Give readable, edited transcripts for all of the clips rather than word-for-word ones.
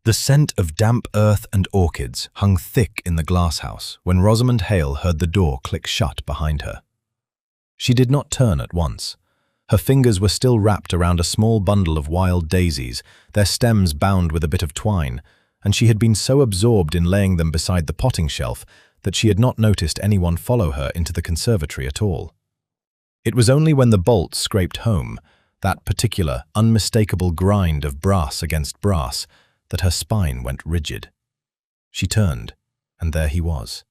The scent of damp earth and orchids hung thick in the glasshouse when Rosamond Hale heard the door click shut behind her. She did not turn at once. Her fingers were still wrapped around a small bundle of wild daisies, their stems bound with a bit of twine, and she had been so absorbed in laying them beside the potting shelf that she had not noticed anyone follow her into the conservatory at all. It was only when the bolt scraped home, that particular, unmistakable grind of brass against brass, that her spine went rigid. She turned, and there he was.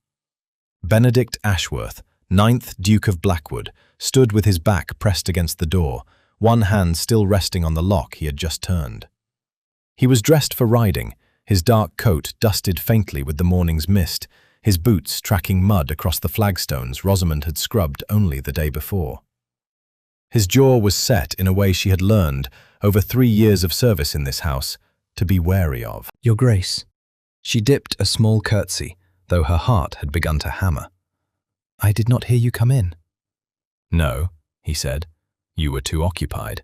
Benedict Ashworth, 9th Duke of Blackwood, stood with his back pressed against the door, one hand still resting on the lock he had just turned. He was dressed for riding, his dark coat dusted faintly with the morning's mist, his boots tracking mud across the flagstones Rosamond had scrubbed only the day before. His jaw was set in a way she had learned, over 3 years of service in this house, to be wary of. "Your Grace." She dipped a small curtsy, though her heart had begun to hammer. "I did not hear you come in." "No," he said. "You were too occupied."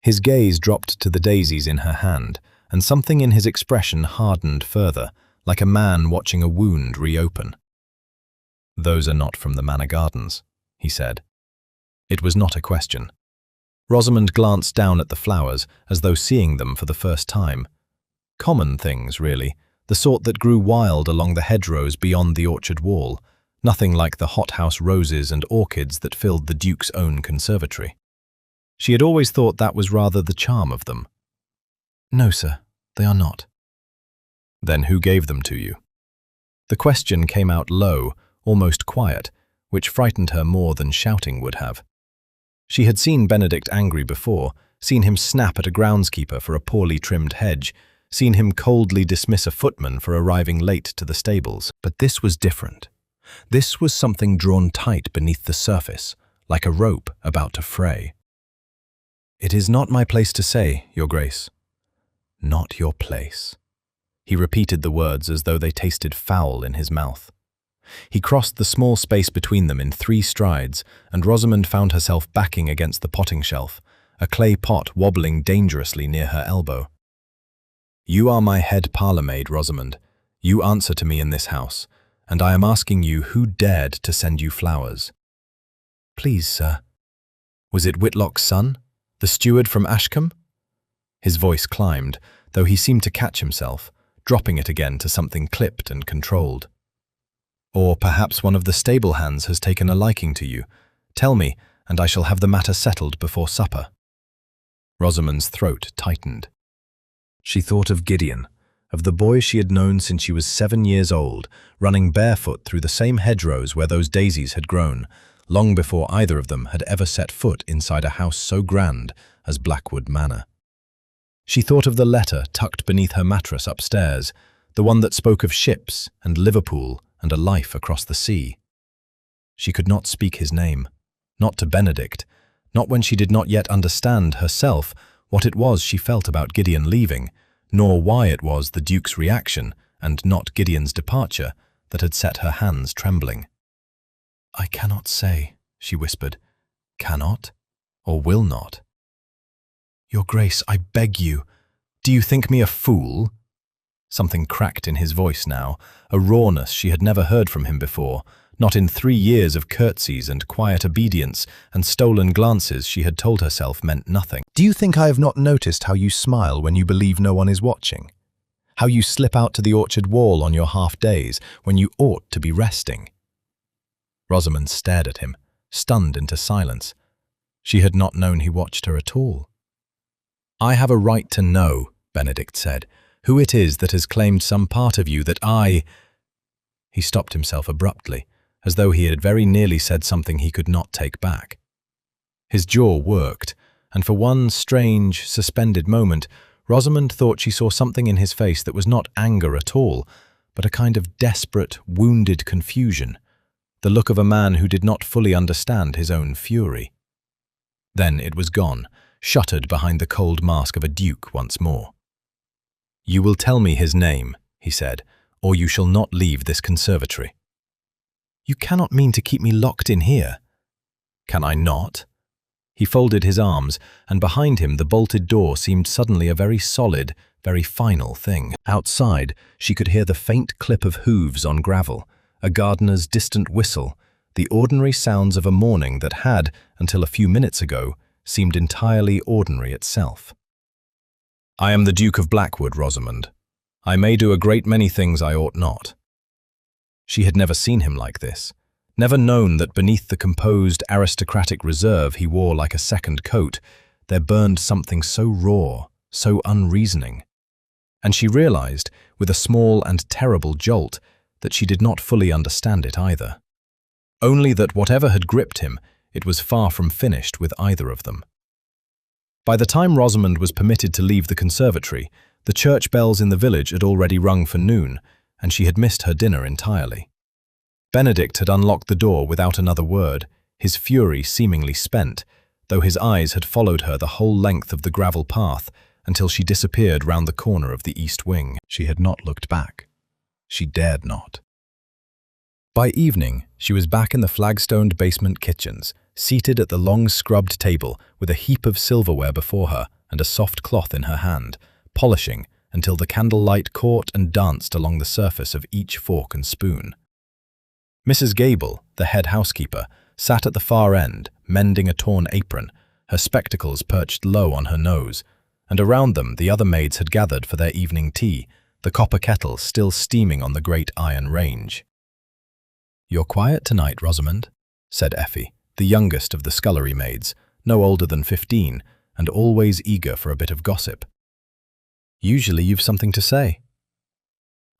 His gaze dropped to the daisies in her hand, and something in his expression hardened further, like a man watching a wound reopen. "Those are not from the Manor Gardens," he said. It was not a question. Rosamond glanced down at the flowers as though seeing them for the first time. Common things, really, the sort that grew wild along the hedgerows beyond the orchard wall, nothing like the hothouse roses and orchids that filled the Duke's own conservatory. She had always thought that was rather the charm of them. "No, sir, they are not." "Then who gave them to you?" The question came out low, almost quiet, which frightened her more than shouting would have. She had seen Benedict angry before, seen him snap at a groundskeeper for a poorly trimmed hedge, seen him coldly dismiss a footman for arriving late to the stables. But this was different. This was something drawn tight beneath the surface, like a rope about to fray. "It is not my place to say, Your Grace." "Not your place." He repeated the words as though they tasted foul in his mouth. He crossed the small space between them in 3 strides, and Rosamond found herself backing against the potting shelf, a clay pot wobbling dangerously near her elbow. "You are my head parlour-maid, Rosamond. You answer to me in this house, and I am asking you who dared to send you flowers." "Please, sir." "Was it Whitlock's son, the steward from Ashcombe?" His voice climbed, though he seemed to catch himself, dropping it again to something clipped and controlled. "Or perhaps one of the stable hands has taken a liking to you. Tell me, and I shall have the matter settled before supper." Rosamond's throat tightened. She thought of Gideon, of the boy she had known since she was 7 years old, running barefoot through the same hedgerows where those daisies had grown, long before either of them had ever set foot inside a house so grand as Blackwood Manor. She thought of the letter tucked beneath her mattress upstairs, the one that spoke of ships and Liverpool and a life across the sea. She could not speak his name, not to Benedict, not when she did not yet understand herself what it was she felt about Gideon leaving, nor why it was the Duke's reaction, and not Gideon's departure, that had set her hands trembling. "I cannot say," she whispered. "Cannot, or will not." "Your Grace, I beg you. Do you think me a fool?" Something cracked in his voice now, a rawness she had never heard from him before, not in 3 years of curtsies and quiet obedience and stolen glances she had told herself meant nothing. "Do you think I have not noticed how you smile when you believe no one is watching? How you slip out to the orchard wall on your half-days when you ought to be resting?" Rosamond stared at him, stunned into silence. She had not known he watched her at all. "I have a right to know," Benedict said, "who it is that has claimed some part of you that I—" He stopped himself abruptly, as though he had very nearly said something he could not take back. His jaw worked, and for one strange, suspended moment, Rosamond thought she saw something in his face that was not anger at all, but a kind of desperate, wounded confusion, the look of a man who did not fully understand his own fury. Then it was gone, shuttered behind the cold mask of a duke once more. "You will tell me his name," he said, "or you shall not leave this conservatory." "You cannot mean to keep me locked in here." "Can I not?" He folded his arms, and behind him the bolted door seemed suddenly a very solid, very final thing. Outside, she could hear the faint clip of hooves on gravel, a gardener's distant whistle, the ordinary sounds of a morning that had, until a few minutes ago, seemed entirely ordinary itself. "I am the Duke of Blackwood, Rosamond. I may do a great many things I ought not." She had never seen him like this, never known that beneath the composed, aristocratic reserve he wore like a second coat, there burned something so raw, so unreasoning. And she realized, with a small and terrible jolt, that she did not fully understand it either. Only that whatever had gripped him, it was far from finished with either of them. By the time Rosamond was permitted to leave the conservatory, the church bells in the village had already rung for noon, and she had missed her dinner entirely. Benedict had unlocked the door without another word, his fury seemingly spent, though his eyes had followed her the whole length of the gravel path until she disappeared round the corner of the east wing. She had not looked back. She dared not. By evening, she was back in the flagstoned basement kitchens, seated at the long scrubbed table with a heap of silverware before her and a soft cloth in her hand, polishing until the candlelight caught and danced along the surface of each fork and spoon. Mrs. Gable, the head housekeeper, sat at the far end, mending a torn apron, her spectacles perched low on her nose, and around them the other maids had gathered for their evening tea, the copper kettle still steaming on the great iron range. "You're quiet tonight, Rosamond," said Effie, the youngest of the scullery maids, no older than 15, and always eager for a bit of gossip. "Usually you've something to say."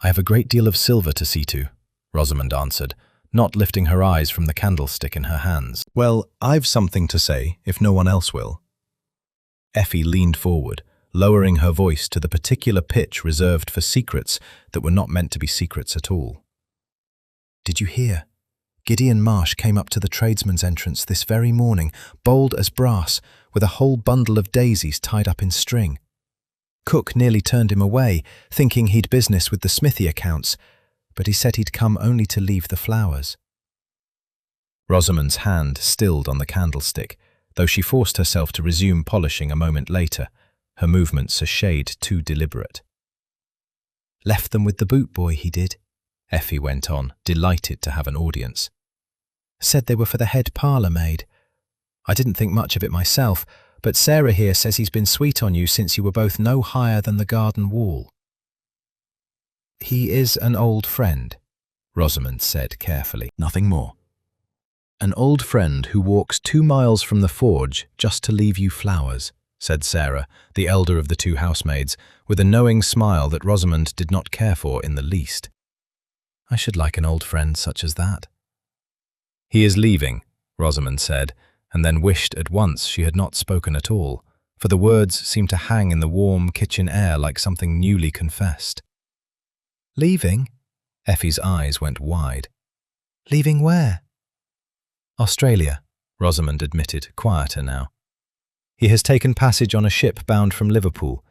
"I have a great deal of silver to see to," Rosamond answered, not lifting her eyes from the candlestick in her hands. "Well, I've something to say, if no one else will." Effie leaned forward, lowering her voice to the particular pitch reserved for secrets that were not meant to be secrets at all. "Did you hear? Gideon Marsh came up to the tradesman's entrance this very morning, bold as brass, with a whole bundle of daisies tied up in string. Cook nearly turned him away, thinking he'd business with the smithy accounts, but he said he'd come only to leave the flowers." Rosamond's hand stilled on the candlestick, though she forced herself to resume polishing a moment later, her movements a shade too deliberate. "Left them with the boot boy, he did," Effie went on, delighted to have an audience. "Said they were for the head parlour maid. I didn't think much of it myself, but Sarah here says he's been sweet on you since you were both no higher than the garden wall." "He is an old friend," Rosamond said carefully. "Nothing more." "An old friend who walks 2 miles from the forge just to leave you flowers," said Sarah, the elder of the two housemaids, with a knowing smile that Rosamond did not care for in the least. "I should like an old friend such as that." "He is leaving," Rosamond said, and then wished at once she had not spoken at all, for the words seemed to hang in the warm kitchen air like something newly confessed. "Leaving?" Effie's eyes went wide. "Leaving where?" "Australia," Rosamond admitted, quieter now. "He has taken passage on a ship bound from Liverpool.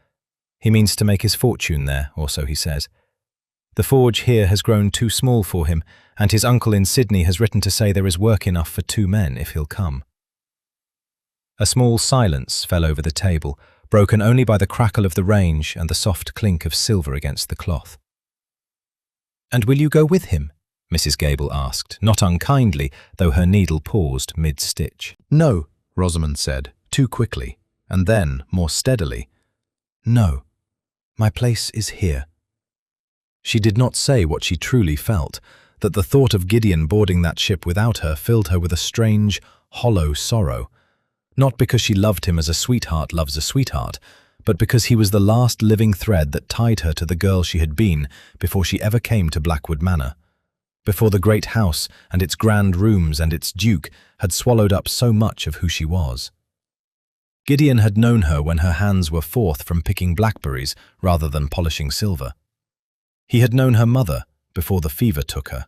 He means to make his fortune there, or so he says. The forge here has grown too small for him, and his uncle in Sydney has written to say there is work enough for 2 men if he'll come." A small silence fell over the table, broken only by the crackle of the range and the soft clink of silver against the cloth. "And will you go with him?" Mrs. Gable asked, not unkindly, though her needle paused mid-stitch. "No," Rosamond said, too quickly, and then, more steadily. "No, my place is here." She did not say what she truly felt, that the thought of Gideon boarding that ship without her filled her with a strange, hollow sorrow, not because she loved him as a sweetheart loves a sweetheart, but because he was the last living thread that tied her to the girl she had been before she ever came to Blackwood Manor, before the great house and its grand rooms and its duke had swallowed up so much of who she was. Gideon had known her when her hands were forth from picking blackberries rather than polishing silver. He had known her mother before the fever took her.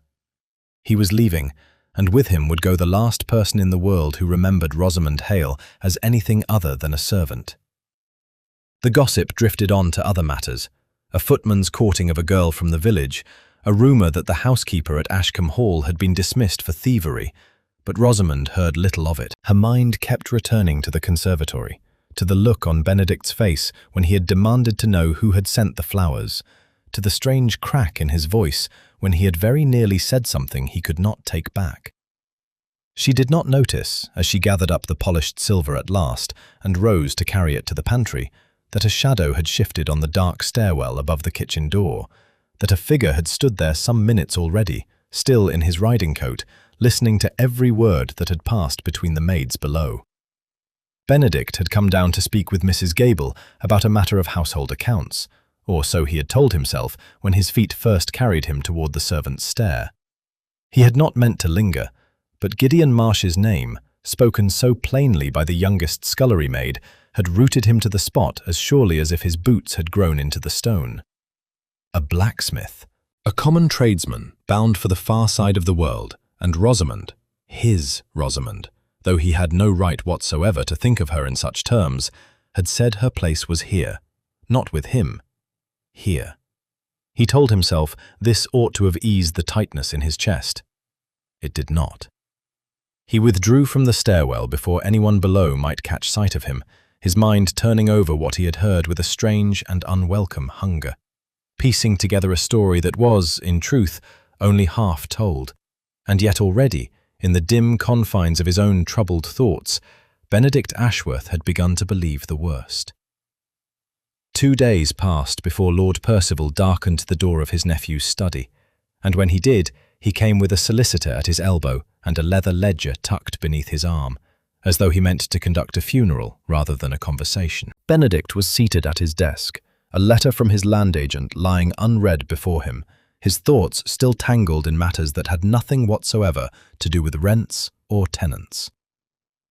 He was leaving, and with him would go the last person in the world who remembered Rosamond Hale as anything other than a servant. The gossip drifted on to other matters, a footman's courting of a girl from the village, a rumour that the housekeeper at Ashcombe Hall had been dismissed for thievery, but Rosamond heard little of it. Her mind kept returning to the conservatory, to the look on Benedict's face when he had demanded to know who had sent the flowers, to the strange crack in his voice when he had very nearly said something he could not take back. She did not notice, as she gathered up the polished silver at last and rose to carry it to the pantry, that a shadow had shifted on the dark stairwell above the kitchen door, that a figure had stood there some minutes already, still in his riding coat, listening to every word that had passed between the maids below. Benedict had come down to speak with Mrs. Gable about a matter of household accounts, or so he had told himself when his feet first carried him toward the servants' stair. He had not meant to linger, but Gideon Marsh's name, spoken so plainly by the youngest scullery maid, had rooted him to the spot as surely as if his boots had grown into the stone. A blacksmith, a common tradesman bound for the far side of the world, and Rosamond, his Rosamond, though he had no right whatsoever to think of her in such terms, had said her place was here, not with him, here. He told himself this ought to have eased the tightness in his chest. It did not. He withdrew from the stairwell before anyone below might catch sight of him, his mind turning over what he had heard with a strange and unwelcome hunger, piecing together a story that was, in truth, only half told, and yet already, in the dim confines of his own troubled thoughts, Benedict Ashworth had begun to believe the worst. 2 days passed before Lord Percival darkened the door of his nephew's study, and when he did, he came with a solicitor at his elbow and a leather ledger tucked beneath his arm, as though he meant to conduct a funeral rather than a conversation. Benedict was seated at his desk, a letter from his land agent lying unread before him, his thoughts still tangled in matters that had nothing whatsoever to do with rents or tenants.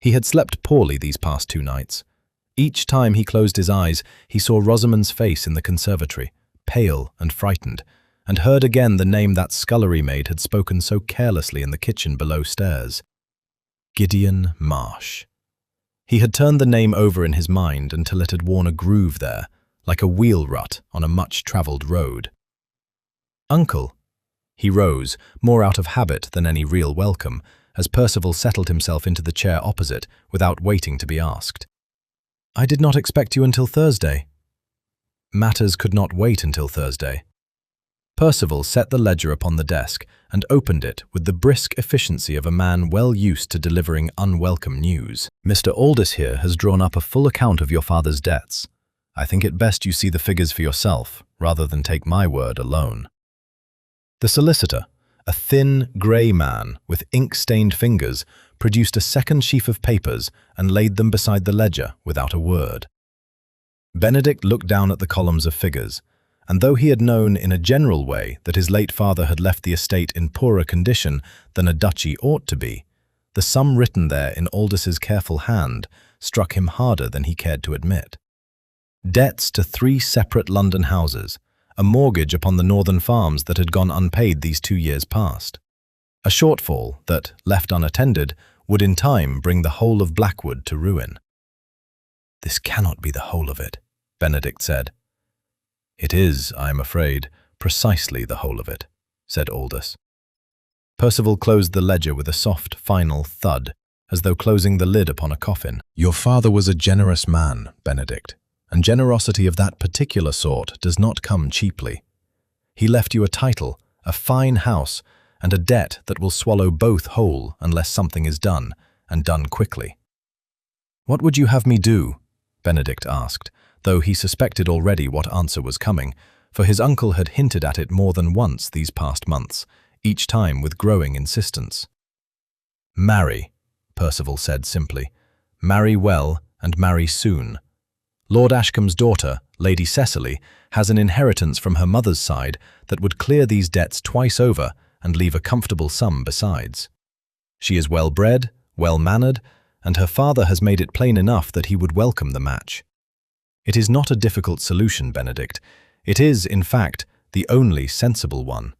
He had slept poorly these past 2 nights. Each time he closed his eyes, he saw Rosamond's face in the conservatory, pale and frightened, and heard again the name that scullery maid had spoken so carelessly in the kitchen below stairs. Gideon Marsh. He had turned the name over in his mind until it had worn a groove there, like a wheel rut on a much-travelled road. "Uncle." He rose, more out of habit than any real welcome, as Percival settled himself into the chair opposite without waiting to be asked. "I did not expect you until Thursday." Matters could not wait until Thursday. Percival set the ledger upon the desk and opened it with the brisk efficiency of a man well used to delivering unwelcome news. "Mr. Aldous here has drawn up a full account of your father's debts. I think it best you see the figures for yourself, rather than take my word alone." The solicitor, a thin, grey man with ink-stained fingers, produced a second sheaf of papers and laid them beside the ledger without a word. Benedict looked down at the columns of figures, and though he had known in a general way that his late father had left the estate in poorer condition than a duchy ought to be, the sum written there in Aldous' careful hand struck him harder than he cared to admit. Debts to 3 separate London houses, a mortgage upon the northern farms that had gone unpaid these 2 years past. A shortfall that, left unattended, would in time bring the whole of Blackwood to ruin. "This cannot be the whole of it," Benedict said. "It is, I am afraid, precisely the whole of it," said Aldous. Percival closed the ledger with a soft, final thud, as though closing the lid upon a coffin. "Your father was a generous man, Benedict, and generosity of that particular sort does not come cheaply. He left you a title, a fine house, and a debt that will swallow both whole unless something is done, and done quickly." "What would you have me do?" Benedict asked, though he suspected already what answer was coming, for his uncle had hinted at it more than once these past months, each time with growing insistence. "Marry," Percival said simply. "Marry well and marry soon. Lord Ashcombe's daughter, Lady Cecily, has an inheritance from her mother's side that would clear these debts twice over and leave a comfortable sum besides. She is well-bred, well-mannered, and her father has made it plain enough that he would welcome the match. It is not a difficult solution, Benedict. It is, in fact, the only sensible one."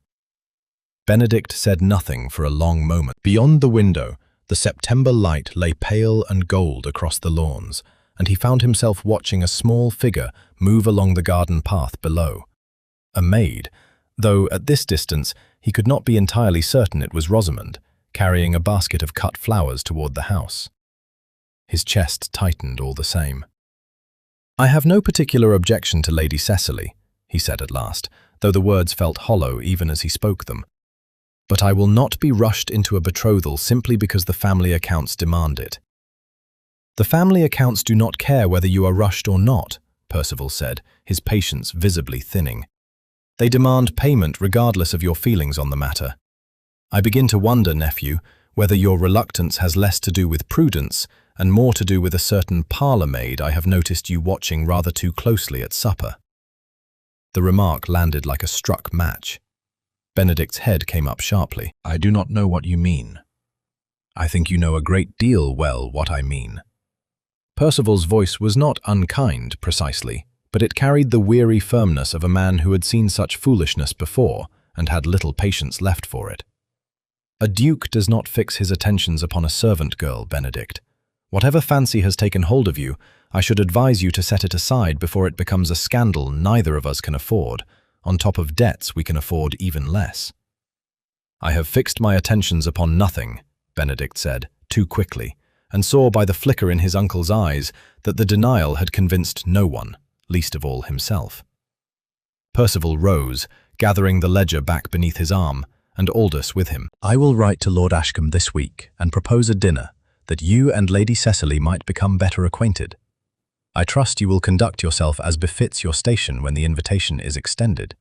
Benedict said nothing for a long moment. Beyond the window, the September light lay pale and gold across the lawns, and he found himself watching a small figure move along the garden path below. A maid, though at this distance he could not be entirely certain it was Rosamond, carrying a basket of cut flowers toward the house. His chest tightened all the same. "I have no particular objection to Lady Cecily," he said at last, though the words felt hollow even as he spoke them. "But I will not be rushed into a betrothal simply because the family accounts demand it." "The family accounts do not care whether you are rushed or not," Percival said, his patience visibly thinning. "They demand payment regardless of your feelings on the matter. I begin to wonder, nephew, whether your reluctance has less to do with prudence and more to do with a certain parlour maid I have noticed you watching rather too closely at supper." The remark landed like a struck match. Benedict's head came up sharply. "I do not know what you mean." "I think you know a great deal well what I mean." Percival's voice was not unkind, precisely, but it carried the weary firmness of a man who had seen such foolishness before and had little patience left for it. "A duke does not fix his attentions upon a servant girl, Benedict. Whatever fancy has taken hold of you, I should advise you to set it aside before it becomes a scandal neither of us can afford. On top of debts, we can afford even less." "I have fixed my attentions upon nothing," Benedict said, too quickly, and saw by the flicker in his uncle's eyes that the denial had convinced no one, least of all himself. Percival rose, gathering the ledger back beneath his arm, and Aldous with him. "I will write to Lord Ashcombe this week and propose a dinner, that you and Lady Cecily might become better acquainted. I trust you will conduct yourself as befits your station when the invitation is extended."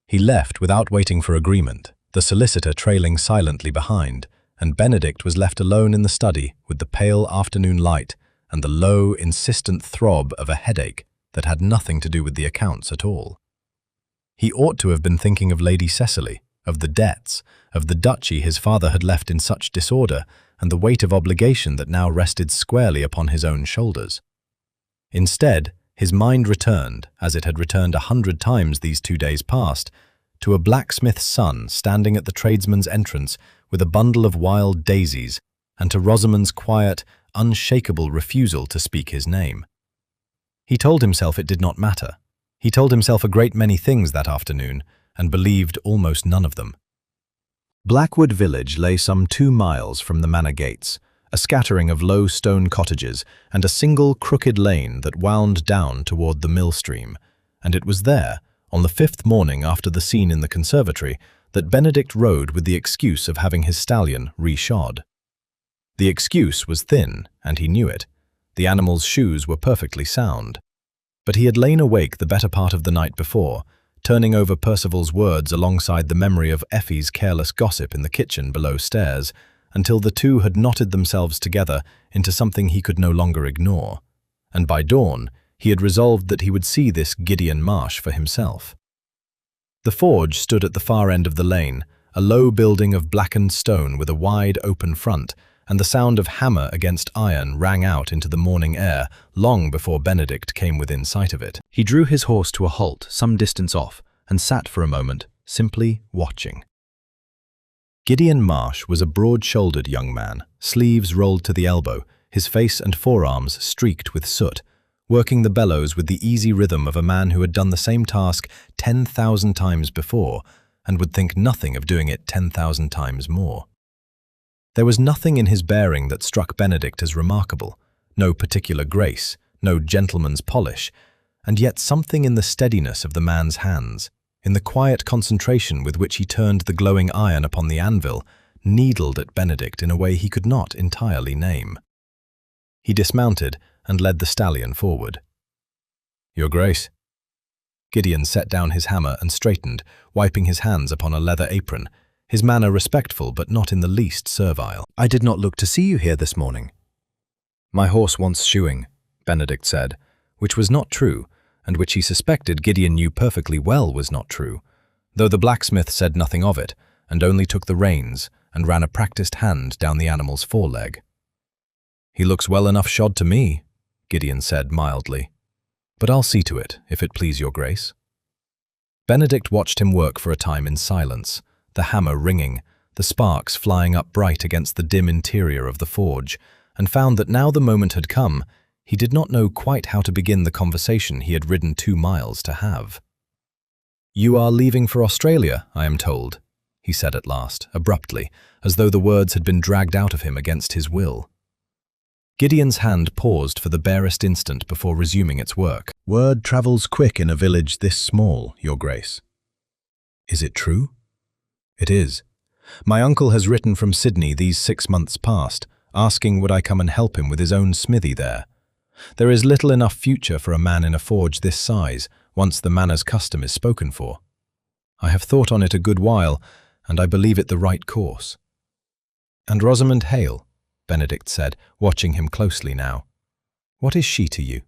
He left without waiting for agreement, the solicitor trailing silently behind, and Benedict was left alone in the study with the pale afternoon light and the low, insistent throb of a headache that had nothing to do with the accounts at all. He ought to have been thinking of Lady Cecily, of the debts, of the duchy his father had left in such disorder, and the weight of obligation that now rested squarely upon his own shoulders. Instead, his mind returned, as it had returned 100 times these 2 days past, to a blacksmith's son standing at the tradesman's entrance with a bundle of wild daisies, and to Rosamond's quiet, unshakable refusal to speak his name. He told himself it did not matter. He told himself a great many things that afternoon, and believed almost none of them. Blackwood village lay some 2 miles from the manor gates, a scattering of low stone cottages and a single crooked lane that wound down toward the mill stream, and it was there, on the 5th morning after the scene in the conservatory, that Benedict rode with the excuse of having his stallion re-shod. The excuse was thin, and he knew it. The animal's shoes were perfectly sound. But he had lain awake the better part of the night before, turning over Percival's words alongside the memory of Effie's careless gossip in the kitchen below stairs, until the two had knotted themselves together into something he could no longer ignore. And by dawn, he had resolved that he would see this Gideon Marsh for himself. The forge stood at the far end of the lane, a low building of blackened stone with a wide open front, and the sound of hammer against iron rang out into the morning air long before Benedict came within sight of it. He drew his horse to a halt some distance off and sat for a moment, simply watching. Gideon Marsh was a broad-shouldered young man, sleeves rolled to the elbow, his face and forearms streaked with soot, working the bellows with the easy rhythm of a man who had done the same task 10,000 times before and would think nothing of doing it 10,000 times more. There was nothing in his bearing that struck Benedict as remarkable, no particular grace, no gentleman's polish, and yet something in the steadiness of the man's hands, in the quiet concentration with which he turned the glowing iron upon the anvil, needled at Benedict in a way he could not entirely name. He dismounted and led the stallion forward. "Your Grace." Gideon set down his hammer and straightened, wiping his hands upon a leather apron, his manner respectful but not in the least servile. "I did not look to see you here this morning." "My horse wants shoeing," Benedict said, which was not true, and which he suspected Gideon knew perfectly well was not true, though the blacksmith said nothing of it, and only took the reins and ran a practiced hand down the animal's foreleg. "He looks well enough shod to me," Gideon said mildly, "but I'll see to it, if it please your Grace." Benedict watched him work for a time in silence, the hammer ringing, the sparks flying up bright against the dim interior of the forge, and found that now the moment had come, he did not know quite how to begin the conversation he had ridden 2 miles to have. "You are leaving for Australia, I am told," he he said at last, abruptly, as though the words had been dragged out of him against his will. Gideon's hand paused for the barest instant before resuming its work. Word travels quick in a village this small, Your Grace. Is it true? It is. My uncle has written from Sydney these 6 months past, asking would I come and help him with his own smithy there. There is little enough future for a man in a forge this size, once the manor's custom is spoken for. I have thought on it a good while, and I believe it the right course. And Rosamond Hale, Benedict said, watching him closely now. What is she to you?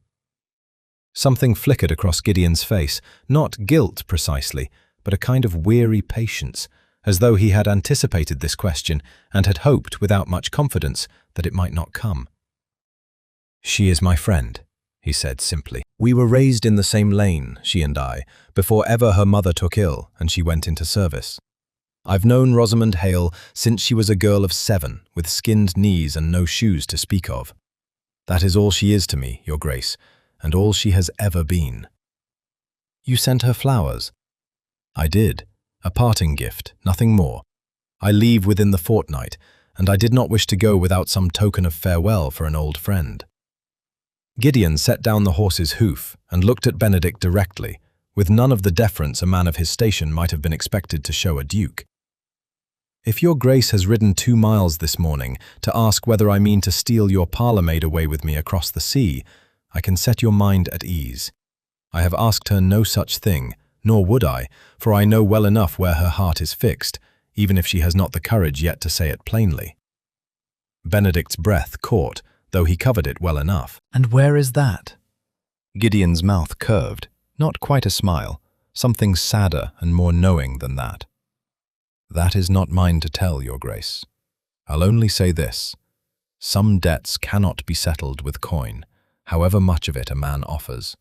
Something flickered across Gideon's face, not guilt precisely, but a kind of weary patience, as though he had anticipated this question and had hoped, without much confidence, that it might not come. She is my friend, he said simply. We were raised in the same lane, she and I, before ever her mother took ill and she went into service. I've known Rosamond Hale since she was a girl of 7, with skinned knees and no shoes to speak of. That is all she is to me, Your Grace, and all she has ever been. You sent her flowers? I did. A parting gift, nothing more. I leave within the fortnight, and I did not wish to go without some token of farewell for an old friend. Gideon set down the horse's hoof and looked at Benedict directly, with none of the deference a man of his station might have been expected to show a duke. If your Grace has ridden 2 miles this morning to ask whether I mean to steal your parlour-maid away with me across the sea, I can set your mind at ease. I have asked her no such thing, nor would I, for I know well enough where her heart is fixed, even if she has not the courage yet to say it plainly. Benedict's breath caught, though he covered it well enough. And where is that? Gideon's mouth curved, not quite a smile, something sadder and more knowing than that. That is not mine to tell, Your Grace. I'll only say this. Some debts cannot be settled with coin, however much of it a man offers.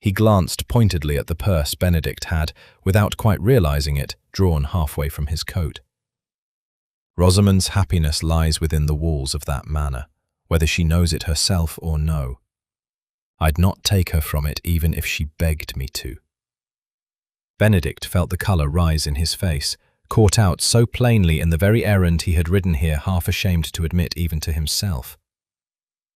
He glanced pointedly at the purse Benedict had, without quite realizing it, drawn halfway from his coat. Rosamond's happiness lies within the walls of that manor, whether she knows it herself or no. I'd not take her from it even if she begged me to. Benedict felt the colour rise in his face, caught out so plainly in the very errand he had ridden here, half ashamed to admit even to himself.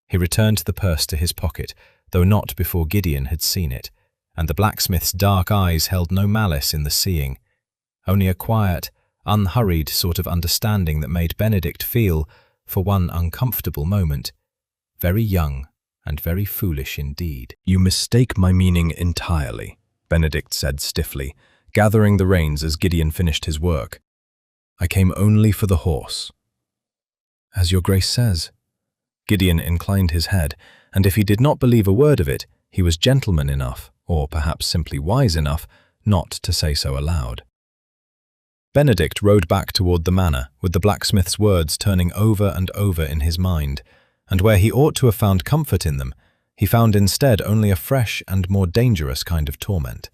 He returned the purse to his pocket, though not before Gideon had seen it, and the blacksmith's dark eyes held no malice in the seeing, only a quiet, unhurried sort of understanding that made Benedict feel, for one uncomfortable moment, very young and very foolish indeed. You mistake my meaning entirely, Benedict said stiffly, gathering the reins as Gideon finished his work. I came only for the horse. As your Grace says. Gideon inclined his head, and if he did not believe a word of it, he was gentleman enough, or perhaps simply wise enough, not to say so aloud. Benedict rode back toward the manor, with the blacksmith's words turning over and over in his mind, and where he ought to have found comfort in them, he found instead only a fresh and more dangerous kind of torment.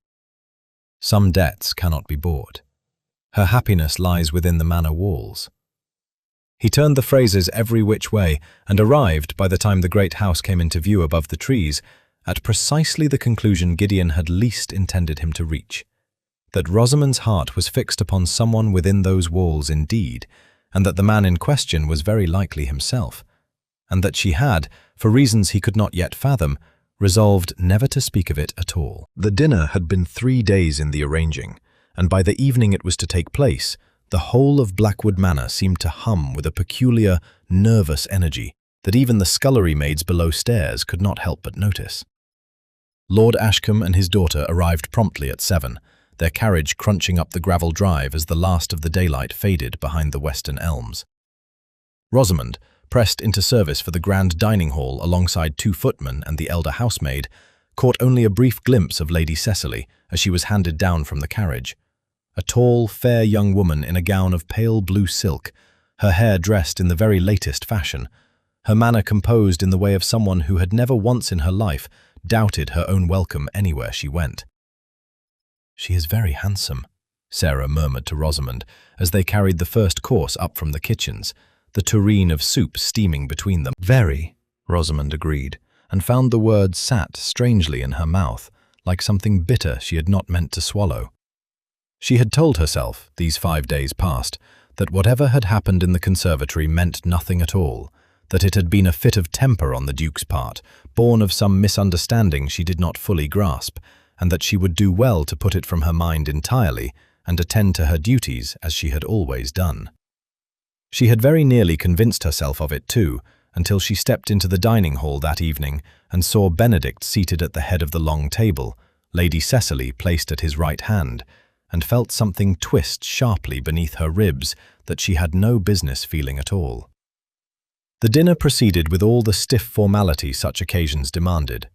Some debts cannot be bought. Her happiness lies within the manor walls. He turned the phrases every which way and arrived, by the time the great house came into view above the trees, at precisely the conclusion Gideon had least intended him to reach, that Rosamond's heart was fixed upon someone within those walls indeed, and that the man in question was very likely himself, and that she had, for reasons he could not yet fathom, resolved never to speak of it at all. The dinner had been 3 days in the arranging, and by the evening it was to take place, the whole of Blackwood Manor seemed to hum with a peculiar, nervous energy that even the scullery maids below stairs could not help but notice. Lord Ashcombe and his daughter arrived promptly at 7, their carriage crunching up the gravel drive as the last of the daylight faded behind the western elms. Rosamond, pressed into service for the grand dining hall alongside 2 footmen and the elder housemaid, caught only a brief glimpse of Lady Cecily as she was handed down from the carriage. A tall, fair young woman in a gown of pale blue silk, her hair dressed in the very latest fashion, her manner composed in the way of someone who had never once in her life doubted her own welcome anywhere she went. "She is very handsome," Sarah murmured to Rosamond as they carried the first course up from the kitchens, the tureen of soup steaming between them. "Very," Rosamond agreed, and found the words sat strangely in her mouth, like something bitter she had not meant to swallow. She had told herself, these 5 days past, that whatever had happened in the conservatory meant nothing at all, that it had been a fit of temper on the Duke's part, born of some misunderstanding she did not fully grasp, and that she would do well to put it from her mind entirely and attend to her duties as she had always done. She had very nearly convinced herself of it too, until she stepped into the dining hall that evening and saw Benedict seated at the head of the long table, Lady Cecily placed at his right hand, and felt something twist sharply beneath her ribs that she had no business feeling at all. The dinner proceeded with all the stiff formality such occasions demanded.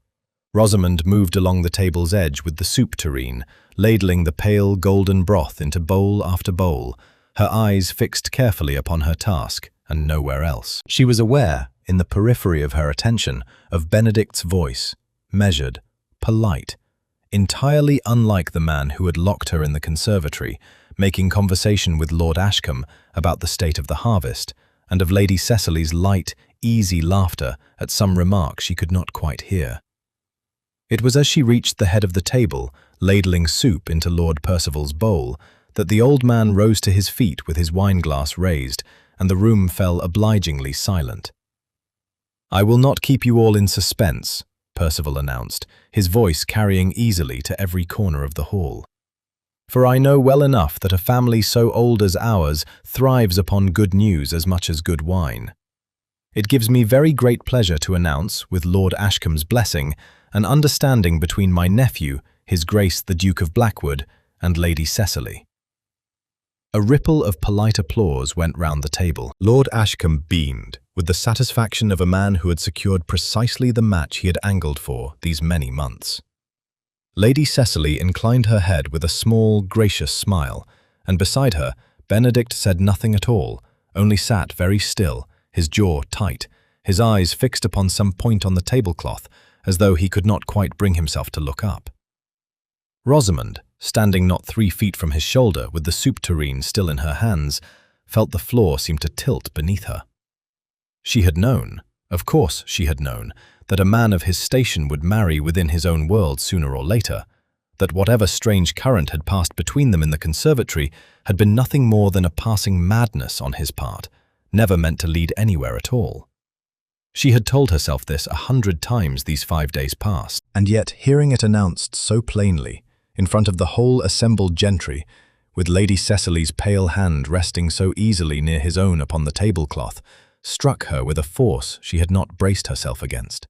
Rosamond moved along the table's edge with the soup tureen, ladling the pale golden broth into bowl after bowl, her eyes fixed carefully upon her task and nowhere else. She was aware, in the periphery of her attention, of Benedict's voice, measured, polite, entirely unlike the man who had locked her in the conservatory, making conversation with Lord Ashcombe about the state of the harvest, and of Lady Cecily's light, easy laughter at some remark she could not quite hear. It was as she reached the head of the table, ladling soup into Lord Percival's bowl, that the old man rose to his feet with his wineglass raised, and the room fell obligingly silent. "I will not keep you all in suspense," Percival announced, his voice carrying easily to every corner of the hall. "For I know well enough that a family so old as ours thrives upon good news as much as good wine. It gives me very great pleasure to announce, with Lord Ashcombe's blessing, an understanding between my nephew, His Grace the Duke of Blackwood, and Lady Cecily." A ripple of polite applause went round the table. Lord Ashcombe beamed, with the satisfaction of a man who had secured precisely the match he had angled for these many months. Lady Cecily inclined her head with a small, gracious smile, and beside her, Benedict said nothing at all, only sat very still, his jaw tight, his eyes fixed upon some point on the tablecloth, as though he could not quite bring himself to look up. Rosamond, standing not 3 feet from his shoulder with the soup tureen still in her hands, felt the floor seem to tilt beneath her. She had known, of course she had known, that a man of his station would marry within his own world sooner or later, that whatever strange current had passed between them in the conservatory had been nothing more than a passing madness on his part, never meant to lead anywhere at all. She had told herself this 100 times these 5 days past, and yet hearing it announced so plainly, in front of the whole assembled gentry, with Lady Cecily's pale hand resting so easily near his own upon the tablecloth, struck her with a force she had not braced herself against.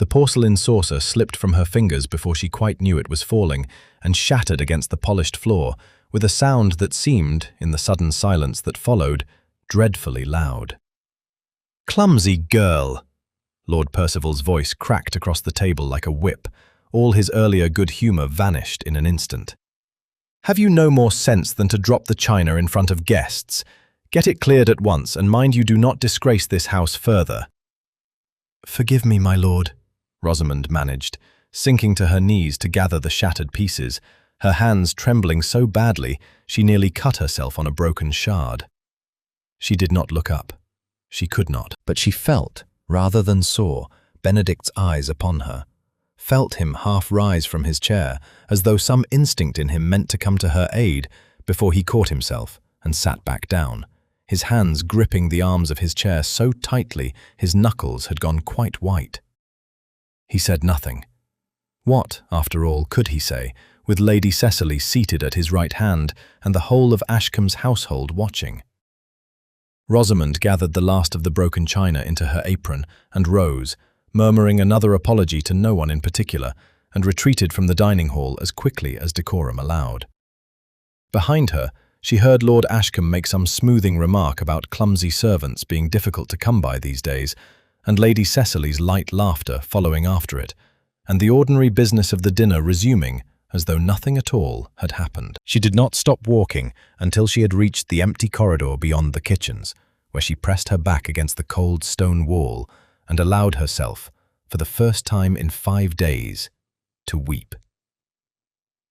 The porcelain saucer slipped from her fingers before she quite knew it was falling, and shattered against the polished floor, with a sound that seemed, in the sudden silence that followed, dreadfully loud. "Clumsy girl!" Lord Percival's voice cracked across the table like a whip. All his earlier good humour vanished in an instant. "Have you no more sense than to drop the china in front of guests? Get it cleared at once, and mind you do not disgrace this house further." "Forgive me, my lord," Rosamond managed, sinking to her knees to gather the shattered pieces, her hands trembling so badly she nearly cut herself on a broken shard. She did not look up. She could not, but she felt, rather than saw, Benedict's eyes upon her, felt him half rise from his chair, as though some instinct in him meant to come to her aid, before he caught himself and sat back down, his hands gripping the arms of his chair so tightly his knuckles had gone quite white. He said nothing. What, after all, could he say, with Lady Cecily seated at his right hand and the whole of Ashcombe's household watching? Rosamond gathered the last of the broken china into her apron and rose, murmuring another apology to no one in particular, and retreated from the dining hall as quickly as decorum allowed. Behind her, she heard Lord Ashcombe make some smoothing remark about clumsy servants being difficult to come by these days, and Lady Cecily's light laughter following after it, and the ordinary business of the dinner resuming as though nothing at all had happened. She did not stop walking until she had reached the empty corridor beyond the kitchens, where she pressed her back against the cold stone wall and allowed herself, for the first time in 5 days, to weep.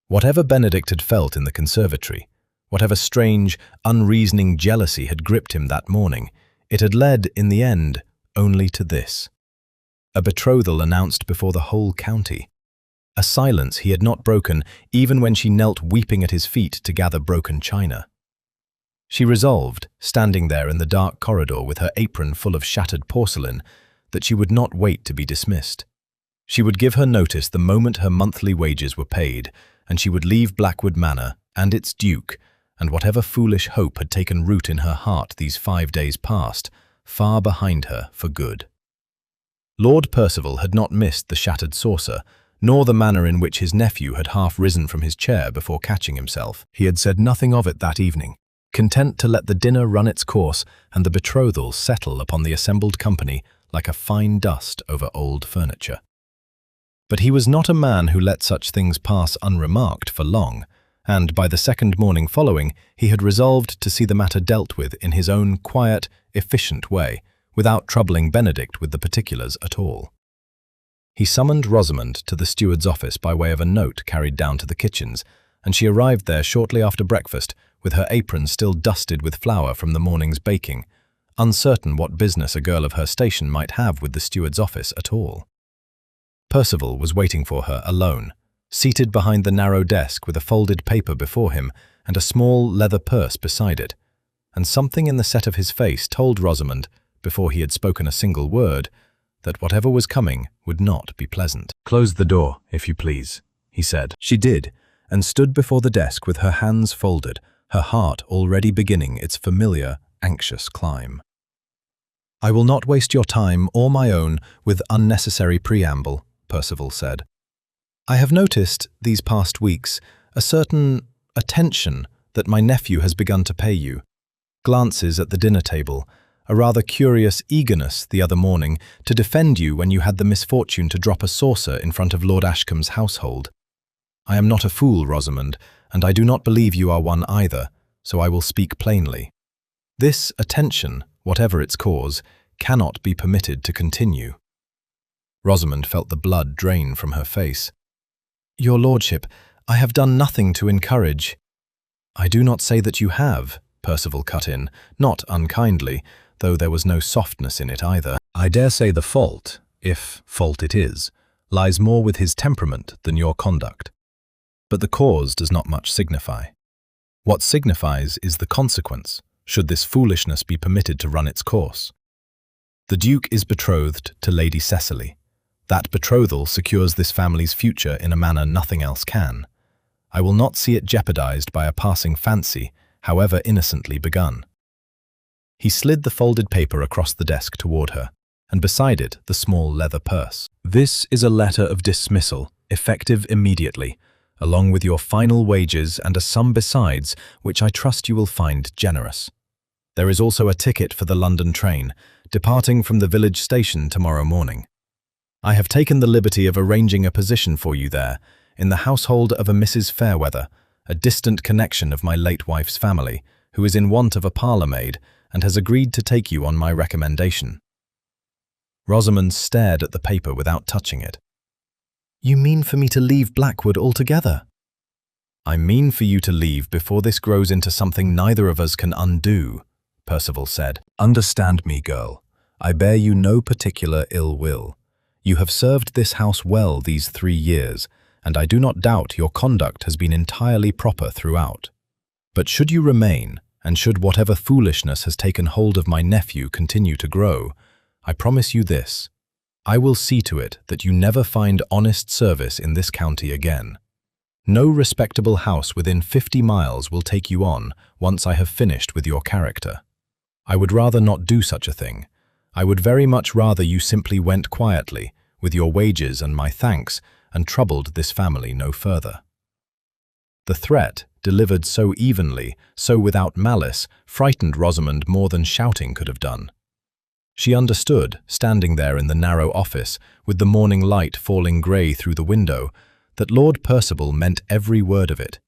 Whatever Benedict had felt in the conservatory, whatever strange, unreasoning jealousy had gripped him that morning, it had led, in the end, only to this: a betrothal announced before the whole county. a silence he had not broken even when she knelt weeping at his feet to gather broken china. She resolved, standing there in the dark corridor with her apron full of shattered porcelain, that she would not wait to be dismissed. She would give her notice the moment her monthly wages were paid, and she would leave Blackwood Manor and its duke, and whatever foolish hope had taken root in her heart these 5 days past, far behind her for good. Lord Percival had not missed the shattered saucer, nor the manner in which his nephew had half risen from his chair before catching himself. He had said nothing of it that evening, content to let the dinner run its course and the betrothal settle upon the assembled company like a fine dust over old furniture. But he was not a man who let such things pass unremarked for long, and by the second morning following he had resolved to see the matter dealt with in his own quiet, efficient way, without troubling Benedict with the particulars at all. He summoned Rosamond to the steward's office by way of a note carried down to the kitchens, and she arrived there shortly after breakfast with her apron still dusted with flour from the morning's baking, uncertain what business a girl of her station might have with the steward's office at all. Percival was waiting for her alone, seated behind the narrow desk with a folded paper before him and a small leather purse beside it, and something in the set of his face told Rosamond, before he had spoken a single word, that whatever was coming would not be pleasant. "Close the door, if you please," he said. She did, and stood before the desk with her hands folded, her heart already beginning its familiar, anxious climb. "I will not waste your time or my own with unnecessary preamble," Percival said. "I have noticed, these past weeks, a certain attention that my nephew has begun to pay you. Glances at the dinner table, a rather curious eagerness the other morning to defend you when you had the misfortune to drop a saucer in front of Lord Ashcombe's household. I am not a fool, Rosamond, and I do not believe you are one either, so I will speak plainly. This attention, whatever its cause, cannot be permitted to continue." Rosamond felt the blood drain from her face. "Your lordship, I have done nothing to encourage—" "I do not say that you have," Percival cut in, not unkindly, though there was no softness in it either. "I dare say the fault, if fault it is, lies more with his temperament than your conduct. But the cause does not much signify. What signifies is the consequence, should this foolishness be permitted to run its course. The Duke is betrothed to Lady Cecily. That betrothal secures this family's future in a manner nothing else can. I will not see it jeopardized by a passing fancy, however innocently begun." He slid the folded paper across the desk toward her, and beside it the small leather purse. "This is a letter of dismissal, effective immediately, along with your final wages and a sum besides, which I trust you will find generous. There is also a ticket for the London train, departing from the village station tomorrow morning. I have taken the liberty of arranging a position for you there, in the household of a Mrs. Fairweather, a distant connection of my late wife's family, who is in want of a parlour-maid, and has agreed to take you on my recommendation." Rosamond stared at the paper without touching it. "You mean for me to leave Blackwood altogether?" "I mean for you to leave before this grows into something neither of us can undo," Percival said. "Understand me, girl. I bear you no particular ill will. You have served this house well these 3 years, and I do not doubt your conduct has been entirely proper throughout. But should you remain, and should whatever foolishness has taken hold of my nephew continue to grow, I promise you this: I will see to it that you never find honest service in this county again. No respectable house within 50 miles will take you on once I have finished with your character. I would rather not do such a thing. I would very much rather you simply went quietly, with your wages and my thanks, and troubled this family no further." The threat, delivered so evenly, so without malice, frightened Rosamond more than shouting could have done. She understood, standing there in the narrow office, with the morning light falling grey through the window, that Lord Percival meant every word of it,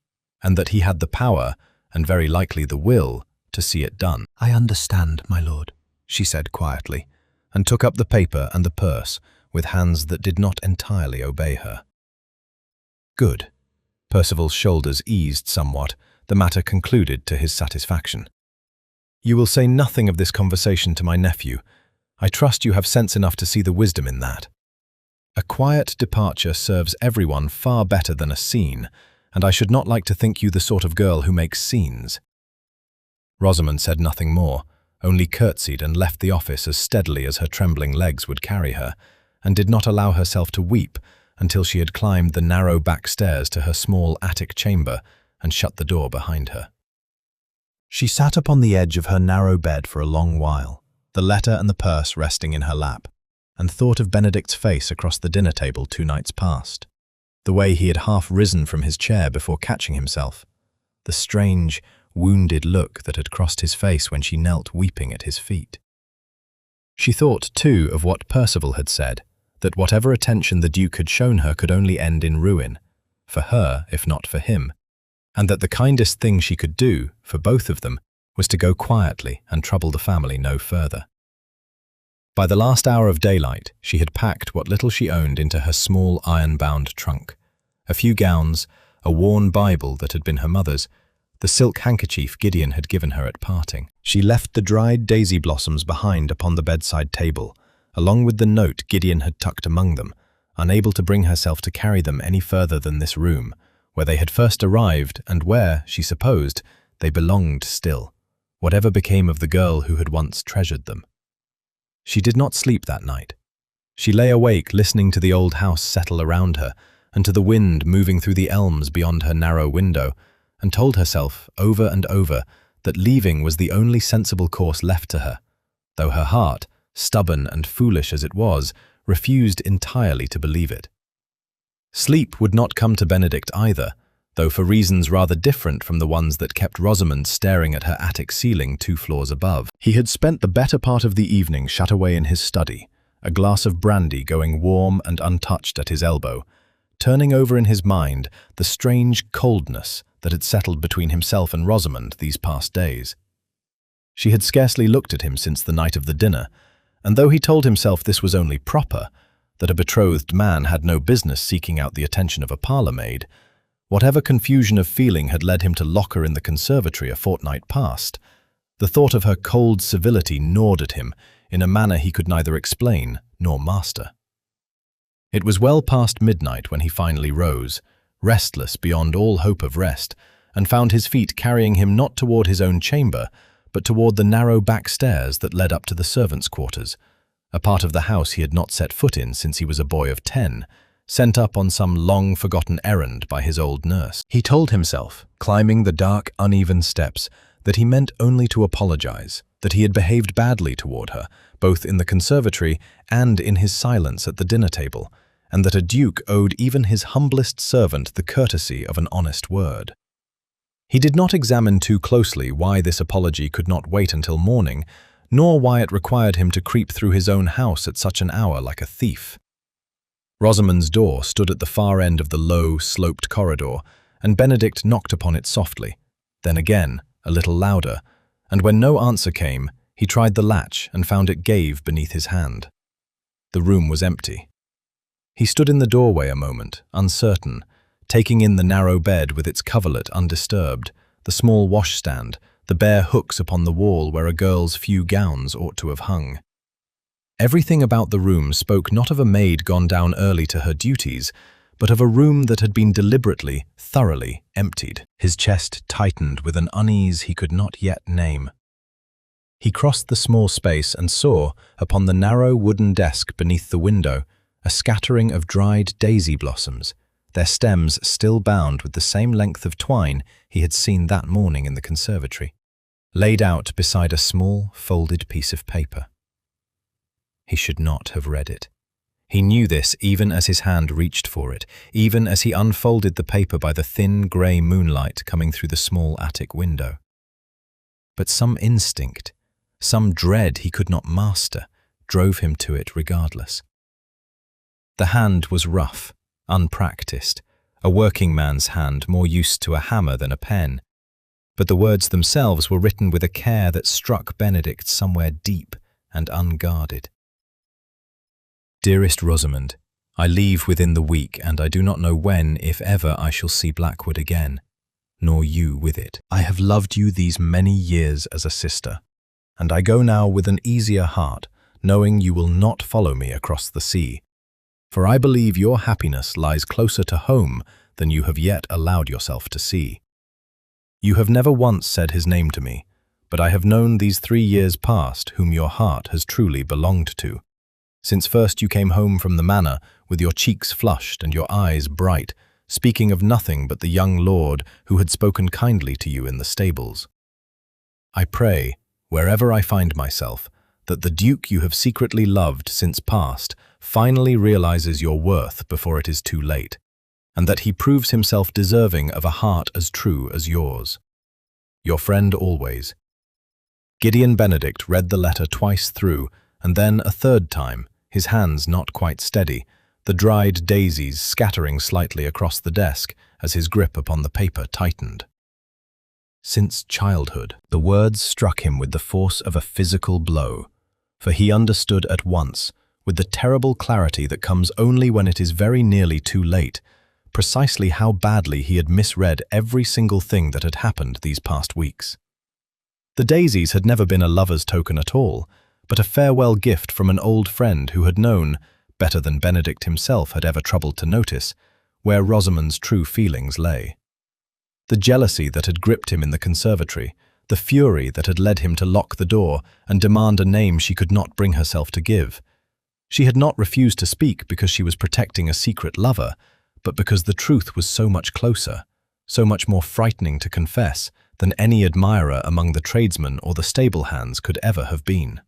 and that he had the power, and very likely the will, to see it done. "I understand, my lord," she said quietly, and took up the paper and the purse, with hands that did not entirely obey her. "Good." Percival's shoulders eased somewhat, the matter concluded to his satisfaction. "You will say nothing of this conversation to my nephew. I trust you have sense enough to see the wisdom in that." A quiet departure serves everyone far better than a scene, and I should not like to think you the sort of girl who makes scenes." Rosamond said nothing more, only curtsied and left the office as steadily as her trembling legs would carry her, and did not allow herself to weep until she had climbed the narrow back stairs to her small attic chamber and shut the door behind her. She sat upon the edge of her narrow bed for a long while, the letter and the purse resting in her lap, and thought of Benedict's face across the dinner table 2 nights past, the way he had half risen from his chair before catching himself, the strange, wounded look that had crossed his face when she knelt weeping at his feet. She thought, too, of what Percival had said, that whatever attention the Duke had shown her could only end in ruin, for her if not for him, and that the kindest thing she could do, for both of them, was to go quietly and trouble the family no further. By the last hour of daylight, she had packed what little she owned into her small iron-bound trunk, a few gowns, a worn Bible that had been her mother's, the silk handkerchief Gideon had given her at parting. She left the dried daisy blossoms behind upon the bedside table, along with the note Gideon had tucked among them, unable to bring herself to carry them any further than this room, where they had first arrived and where, she supposed, they belonged still, whatever became of the girl who had once treasured them. She did not sleep that night. She lay awake listening to the old house settle around her and to the wind moving through the elms beyond her narrow window, and told herself over and over that leaving was the only sensible course left to her, though her heart, stubborn and foolish as it was, refused entirely to believe it. Sleep would not come to Benedict either, though for reasons rather different from the ones that kept Rosamond staring at her attic ceiling 2 floors above. He had spent the better part of the evening shut away in his study, a glass of brandy going warm and untouched at his elbow, turning over in his mind the strange coldness that had settled between himself and Rosamond these past days. She had scarcely looked at him since the night of the dinner, and though he told himself this was only proper, that a betrothed man had no business seeking out the attention of a parlour maid, whatever confusion of feeling had led him to lock her in the conservatory a fortnight past, the thought of her cold civility gnawed at him in a manner he could neither explain nor master. It was well past midnight when he finally rose, restless beyond all hope of rest, and found his feet carrying him not toward his own chamber, but toward the narrow back stairs that led up to the servants' quarters, a part of the house he had not set foot in since he was a boy of 10, sent up on some long-forgotten errand by his old nurse. He told himself, climbing the dark, uneven steps, that he meant only to apologize, that he had behaved badly toward her, both in the conservatory and in his silence at the dinner table, and that a duke owed even his humblest servant the courtesy of an honest word. He did not examine too closely why this apology could not wait until morning, nor why it required him to creep through his own house at such an hour like a thief. Rosamond's door stood at the far end of the low, sloped corridor, and Benedict knocked upon it softly, then again, a little louder, and when no answer came, he tried the latch and found it gave beneath his hand. The room was empty. He stood in the doorway a moment, uncertain, taking in the narrow bed with its coverlet undisturbed, the small washstand, the bare hooks upon the wall where a girl's few gowns ought to have hung. Everything about the room spoke not of a maid gone down early to her duties, but of a room that had been deliberately, thoroughly emptied. His chest tightened with an unease he could not yet name. He crossed the small space and saw, upon the narrow wooden desk beneath the window, a scattering of dried daisy blossoms, their stems still bound with the same length of twine he had seen that morning in the conservatory, laid out beside a small, folded piece of paper. He should not have read it. He knew this even as his hand reached for it, even as he unfolded the paper by the thin grey moonlight coming through the small attic window. But some instinct, some dread he could not master, drove him to it regardless. The hand was rough, unpracticed, a working man's hand more used to a hammer than a pen, but the words themselves were written with a care that struck Benedict somewhere deep and unguarded. Dearest Rosamond, I leave within the week, and I do not know when, if ever, I shall see Blackwood again, nor you with it. I have loved you these many years as a sister, and I go now with an easier heart, knowing you will not follow me across the sea. for I believe your happiness lies closer to home than you have yet allowed yourself to see. You have never once said his name to me, but I have known these 3 years past whom your heart has truly belonged to. Since first you came home from the manor, with your cheeks flushed and your eyes bright, speaking of nothing but the young lord who had spoken kindly to you in the stables. I pray, wherever I find myself, that the Duke you have secretly loved since past finally realizes your worth before it is too late, and that he proves himself deserving of a heart as true as yours. Your friend always. Gideon Benedict read the letter twice through, and then a third time, his hands not quite steady, the dried daisies scattering slightly across the desk as his grip upon the paper tightened. Since childhood, the words struck him with the force of a physical blow, for he understood at once, with the terrible clarity that comes only when it is very nearly too late, precisely how badly he had misread every single thing that had happened these past weeks. The daisies had never been a lover's token at all, but a farewell gift from an old friend who had known, better than Benedict himself had ever troubled to notice, where Rosamond's true feelings lay. The jealousy that had gripped him in the conservatory, the fury that had led him to lock the door and demand a name she could not bring herself to give. She had not refused to speak because she was protecting a secret lover, but because the truth was so much closer, so much more frightening to confess than any admirer among the tradesmen or the stable hands could ever have been.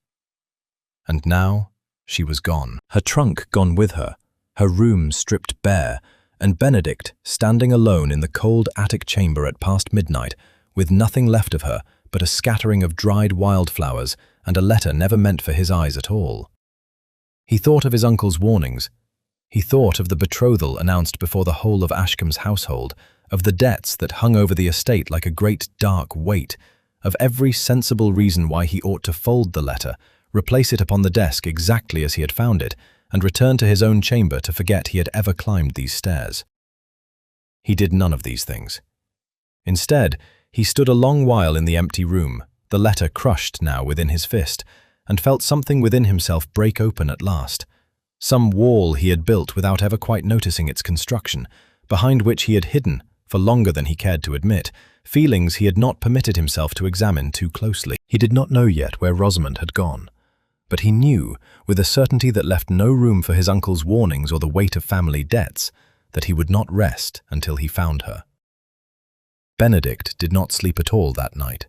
And now she was gone, her trunk gone with her, her room stripped bare, and Benedict standing alone in the cold attic chamber at past midnight, with nothing left of her but a scattering of dried wildflowers and a letter never meant for his eyes at all. He thought of his uncle's warnings. He thought of the betrothal announced before the whole of Ashcombe's household, of the debts that hung over the estate like a great dark weight, of every sensible reason why he ought to fold the letter, replace it upon the desk exactly as he had found it, and return to his own chamber to forget he had ever climbed these stairs. He did none of these things. Instead, he stood a long while in the empty room, the letter crushed now within his fist, and felt something within himself break open at last. Some wall he had built without ever quite noticing its construction, behind which he had hidden, for longer than he cared to admit, feelings he had not permitted himself to examine too closely. He did not know yet where Rosamond had gone, but he knew, with a certainty that left no room for his uncle's warnings or the weight of family debts, that he would not rest until he found her. Benedict did not sleep at all that night.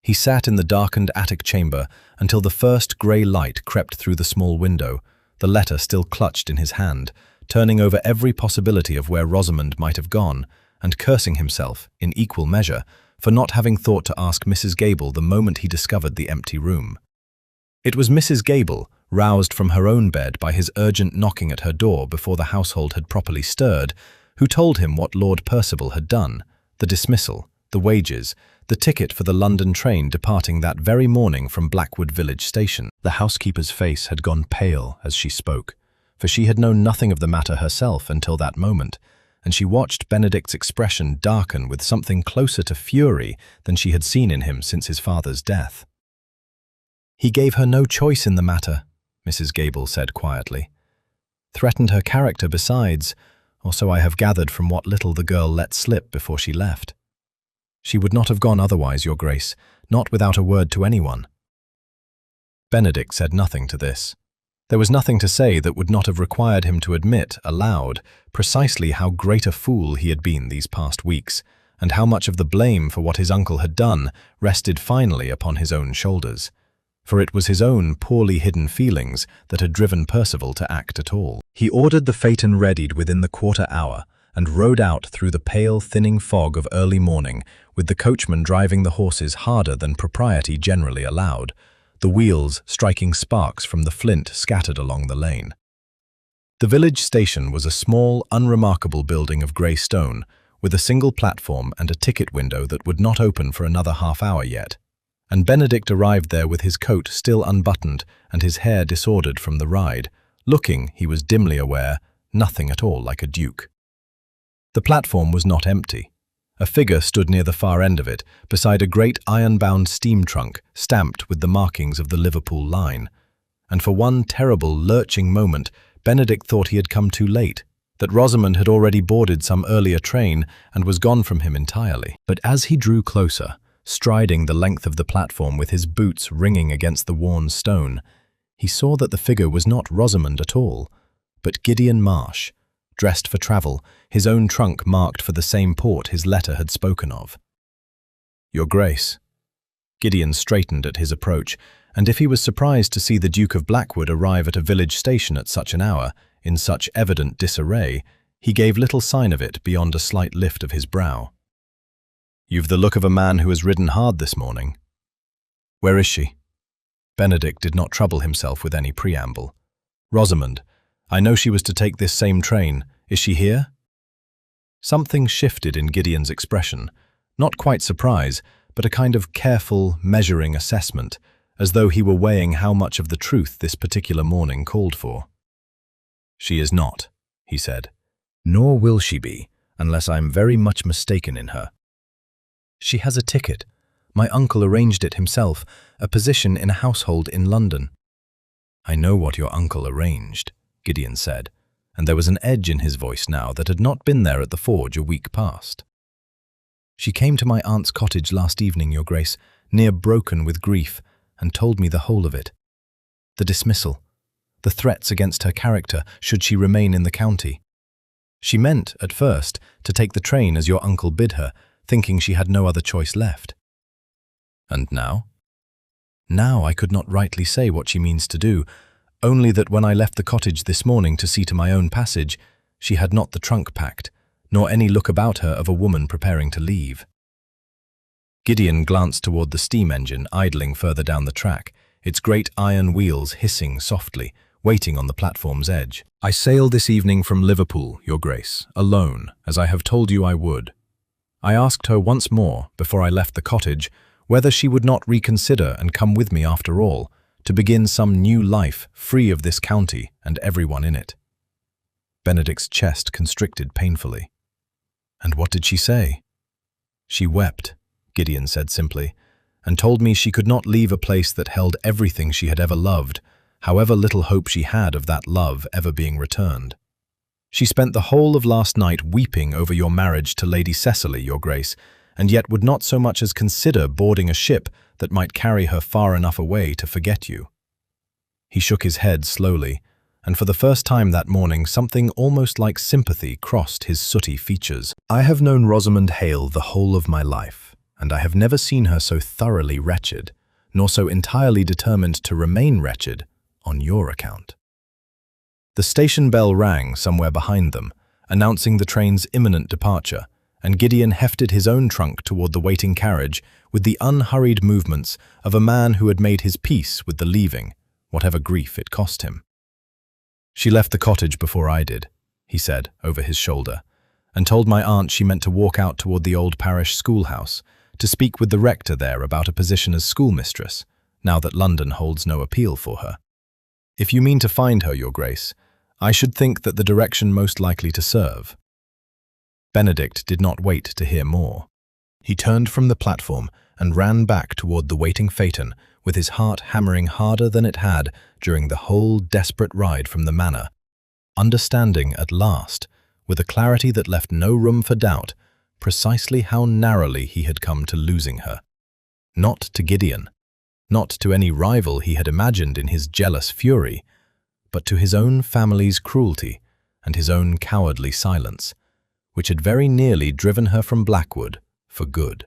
He sat in the darkened attic chamber until the first grey light crept through the small window, the letter still clutched in his hand, turning over every possibility of where Rosamond might have gone, and cursing himself, in equal measure, for not having thought to ask Mrs. Gable the moment he discovered the empty room. It was Mrs. Gable, roused from her own bed by his urgent knocking at her door before the household had properly stirred, who told him what Lord Percival had done, the dismissal, the wages, the ticket for the London train departing that very morning from Blackwood village station. The housekeeper's face had gone pale as she spoke, for she had known nothing of the matter herself until that moment, and she watched Benedict's expression darken with something closer to fury than she had seen in him since his father's death. "He gave her no choice in the matter," Mrs. Gable said quietly. "Threatened her character besides, or so I have gathered from what little the girl let slip before she left. She would not have gone otherwise, Your Grace, not without a word to anyone." Benedict said nothing to this. There was nothing to say that would not have required him to admit, aloud, precisely how great a fool he had been these past weeks, and how much of the blame for what his uncle had done rested finally upon his own shoulders. For it was his own poorly hidden feelings that had driven Percival to act at all. He ordered the phaeton readied within the quarter hour, and rode out through the pale, thinning fog of early morning, with the coachman driving the horses harder than propriety generally allowed, the wheels striking sparks from the flint scattered along the lane. The village station was a small, unremarkable building of grey stone, with a single platform and a ticket window that would not open for another half-hour yet, and Benedict arrived there with his coat still unbuttoned and his hair disordered from the ride, looking, he was dimly aware, nothing at all like a duke. The platform was not empty. A figure stood near the far end of it, beside a great iron-bound steam trunk stamped with the markings of the Liverpool line, and for one terrible, lurching moment, Benedict thought he had come too late, that Rosamond had already boarded some earlier train and was gone from him entirely. But as he drew closer, striding the length of the platform with his boots ringing against the worn stone, he saw that the figure was not Rosamond at all, but Gideon Marsh, dressed for travel, his own trunk marked for the same port his letter had spoken of. "Your Grace." Gideon straightened at his approach, and if he was surprised to see the Duke of Blackwood arrive at a village station at such an hour, in such evident disarray, he gave little sign of it beyond a slight lift of his brow. "You've the look of a man who has ridden hard this morning. Where is she?" Benedict did not trouble himself with any preamble. "Rosamond, I know she was to take this same train. Is she here?" Something shifted in Gideon's expression, not quite surprise, but a kind of careful, measuring assessment, as though he were weighing how much of the truth this particular morning called for. "She is not," he said. "Nor will she be, unless I'm very much mistaken in her. She has a ticket. My uncle arranged it himself, a position in a household in London." "I know what your uncle arranged," Gideon said, and there was an edge in his voice now that had not been there at the forge a week past. "She came to my aunt's cottage last evening, Your Grace, near broken with grief, and told me the whole of it. The dismissal, the threats against her character should she remain in the county. She meant, at first, to take the train as your uncle bid her, thinking she had no other choice left." "And now?" "Now I could not rightly say what she means to do, only that when I left the cottage this morning to see to my own passage, she had not the trunk packed, nor any look about her of a woman preparing to leave." Gideon glanced toward the steam engine idling further down the track, its great iron wheels hissing softly, waiting on the platform's edge. "I sailed this evening from Liverpool, Your Grace, alone, as I have told you I would. I asked her once more, before I left the cottage, whether she would not reconsider and come with me after all, to begin some new life free of this county and everyone in it." Benedict's chest constricted painfully. "And what did she say?" "She wept," Gideon said simply, "and told me she could not leave a place that held everything she had ever loved, however little hope she had of that love ever being returned. She spent the whole of last night weeping over your marriage to Lady Cecily, Your Grace, and yet would not so much as consider boarding a ship that might carry her far enough away to forget you." He shook his head slowly, and for the first time that morning something almost like sympathy crossed his sooty features. "I have known Rosamond Hale the whole of my life, and I have never seen her so thoroughly wretched, nor so entirely determined to remain wretched, on your account." The station bell rang somewhere behind them, announcing the train's imminent departure, and Gideon hefted his own trunk toward the waiting carriage with the unhurried movements of a man who had made his peace with the leaving, whatever grief it cost him. "She left the cottage before I did," he said over his shoulder, "and told my aunt she meant to walk out toward the old parish schoolhouse, to speak with the rector there about a position as schoolmistress, now that London holds no appeal for her. If you mean to find her, Your Grace, I should think that the direction most likely to serve." Benedict did not wait to hear more. He turned from the platform and ran back toward the waiting phaeton, with his heart hammering harder than it had during the whole desperate ride from the manor, understanding at last, with a clarity that left no room for doubt, precisely how narrowly he had come to losing her. Not to Gideon, not to any rival he had imagined in his jealous fury, but to his own family's cruelty and his own cowardly silence, which had very nearly driven her from Blackwood for good.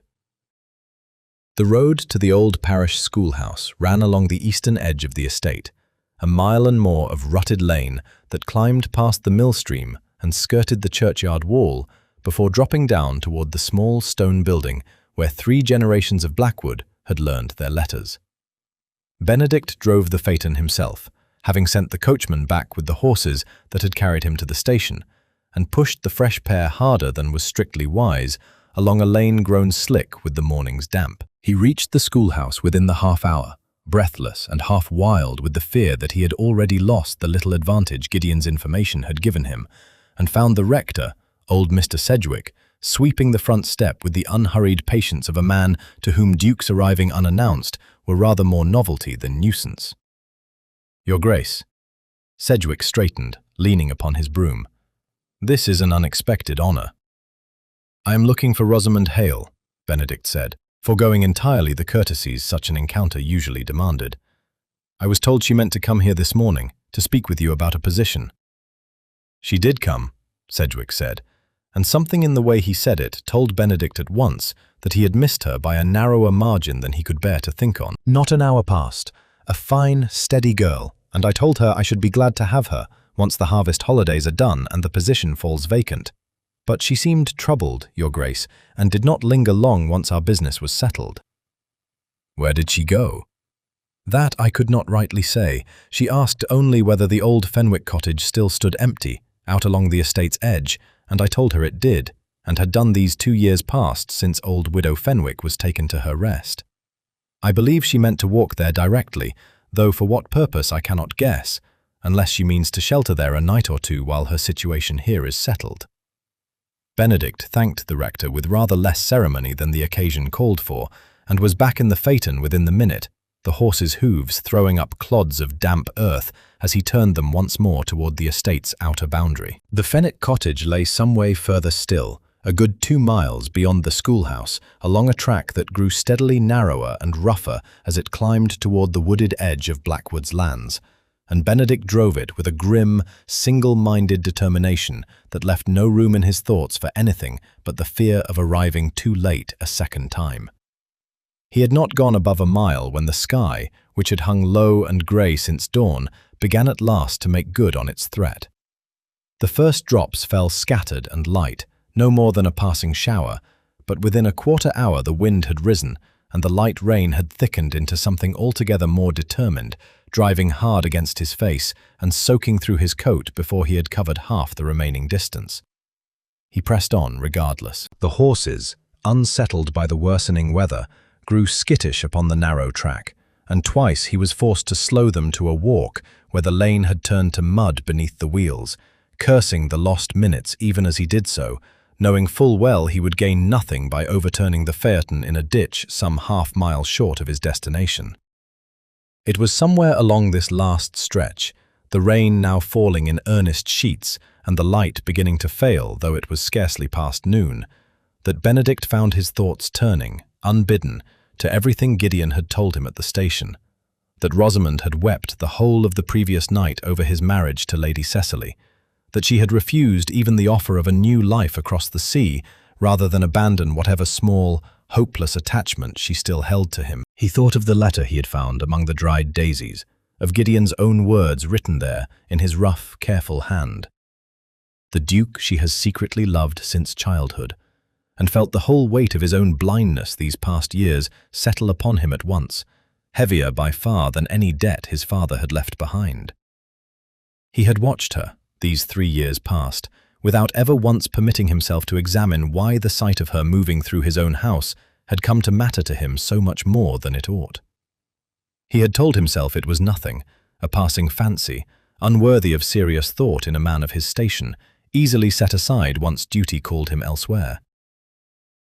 The road to the old parish schoolhouse ran along the eastern edge of the estate, a mile and more of rutted lane that climbed past the mill stream and skirted the churchyard wall before dropping down toward the small stone building where 3 generations of Blackwood had learned their letters. Benedict drove the phaeton himself, having sent the coachman back with the horses that had carried him to the station, and pushed the fresh pair harder than was strictly wise along a lane grown slick with the morning's damp. He reached the schoolhouse within the half-hour, breathless and half wild with the fear that he had already lost the little advantage Gideon's information had given him, and found the rector, old Mr. Sedgwick, sweeping the front step with the unhurried patience of a man to whom dukes arriving unannounced were rather more novelty than nuisance. "Your Grace." Sedgwick straightened, leaning upon his broom. "This is an unexpected honor." "I am looking for Rosamond Hale," Benedict said, foregoing entirely the courtesies such an encounter usually demanded. "I was told she meant to come here this morning to speak with you about a position." "She did come," Sedgwick said, and something in the way he said it told Benedict at once that he had missed her by a narrower margin than he could bear to think on. "Not an hour passed. A fine, steady girl, and I told her I should be glad to have her once the harvest holidays are done and the position falls vacant. But she seemed troubled, Your Grace, and did not linger long once our business was settled." "Where did she go?" "That I could not rightly say. She asked only whether the old Fenwick cottage still stood empty, out along the estate's edge, and I told her it did, and had done these 2 years past since old Widow Fenwick was taken to her rest. I believe she meant to walk there directly, though for what purpose I cannot guess, unless she means to shelter there a night or two while her situation here is settled." Benedict thanked the rector with rather less ceremony than the occasion called for, and was back in the phaeton within the minute, the horse's hooves throwing up clods of damp earth as he turned them once more toward the estate's outer boundary. The Fenwick cottage lay some way further still, a good 2 miles beyond the schoolhouse, along a track that grew steadily narrower and rougher as it climbed toward the wooded edge of Blackwood's lands, and Benedict drove it with a grim, single-minded determination that left no room in his thoughts for anything but the fear of arriving too late a second time. He had not gone above a mile when the sky, which had hung low and grey since dawn, began at last to make good on its threat. The first drops fell scattered and light, no more than a passing shower, but within a quarter hour the wind had risen, and the light rain had thickened into something altogether more determined, driving hard against his face and soaking through his coat before he had covered half the remaining distance. He pressed on regardless. The horses, unsettled by the worsening weather, grew skittish upon the narrow track, and twice he was forced to slow them to a walk where the lane had turned to mud beneath the wheels, cursing the lost minutes even as he did so, knowing full well he would gain nothing by overturning the phaeton in a ditch some half-mile short of his destination. It was somewhere along this last stretch, the rain now falling in earnest sheets and the light beginning to fail though it was scarcely past noon, that Benedict found his thoughts turning, unbidden, to everything Gideon had told him at the station, that Rosamond had wept the whole of the previous night over his marriage to Lady Cecily, that she had refused even the offer of a new life across the sea rather than abandon whatever small, hopeless attachment she still held to him. He thought of the letter he had found among the dried daisies, of Gideon's own words written there in his rough, careful hand. "The Duke she has secretly loved since childhood," and felt the whole weight of his own blindness these past years settle upon him at once, heavier by far than any debt his father had left behind. He had watched her, these 3 years past, without ever once permitting himself to examine why the sight of her moving through his own house had come to matter to him so much more than it ought. He had told himself it was nothing, a passing fancy, unworthy of serious thought in a man of his station, easily set aside once duty called him elsewhere.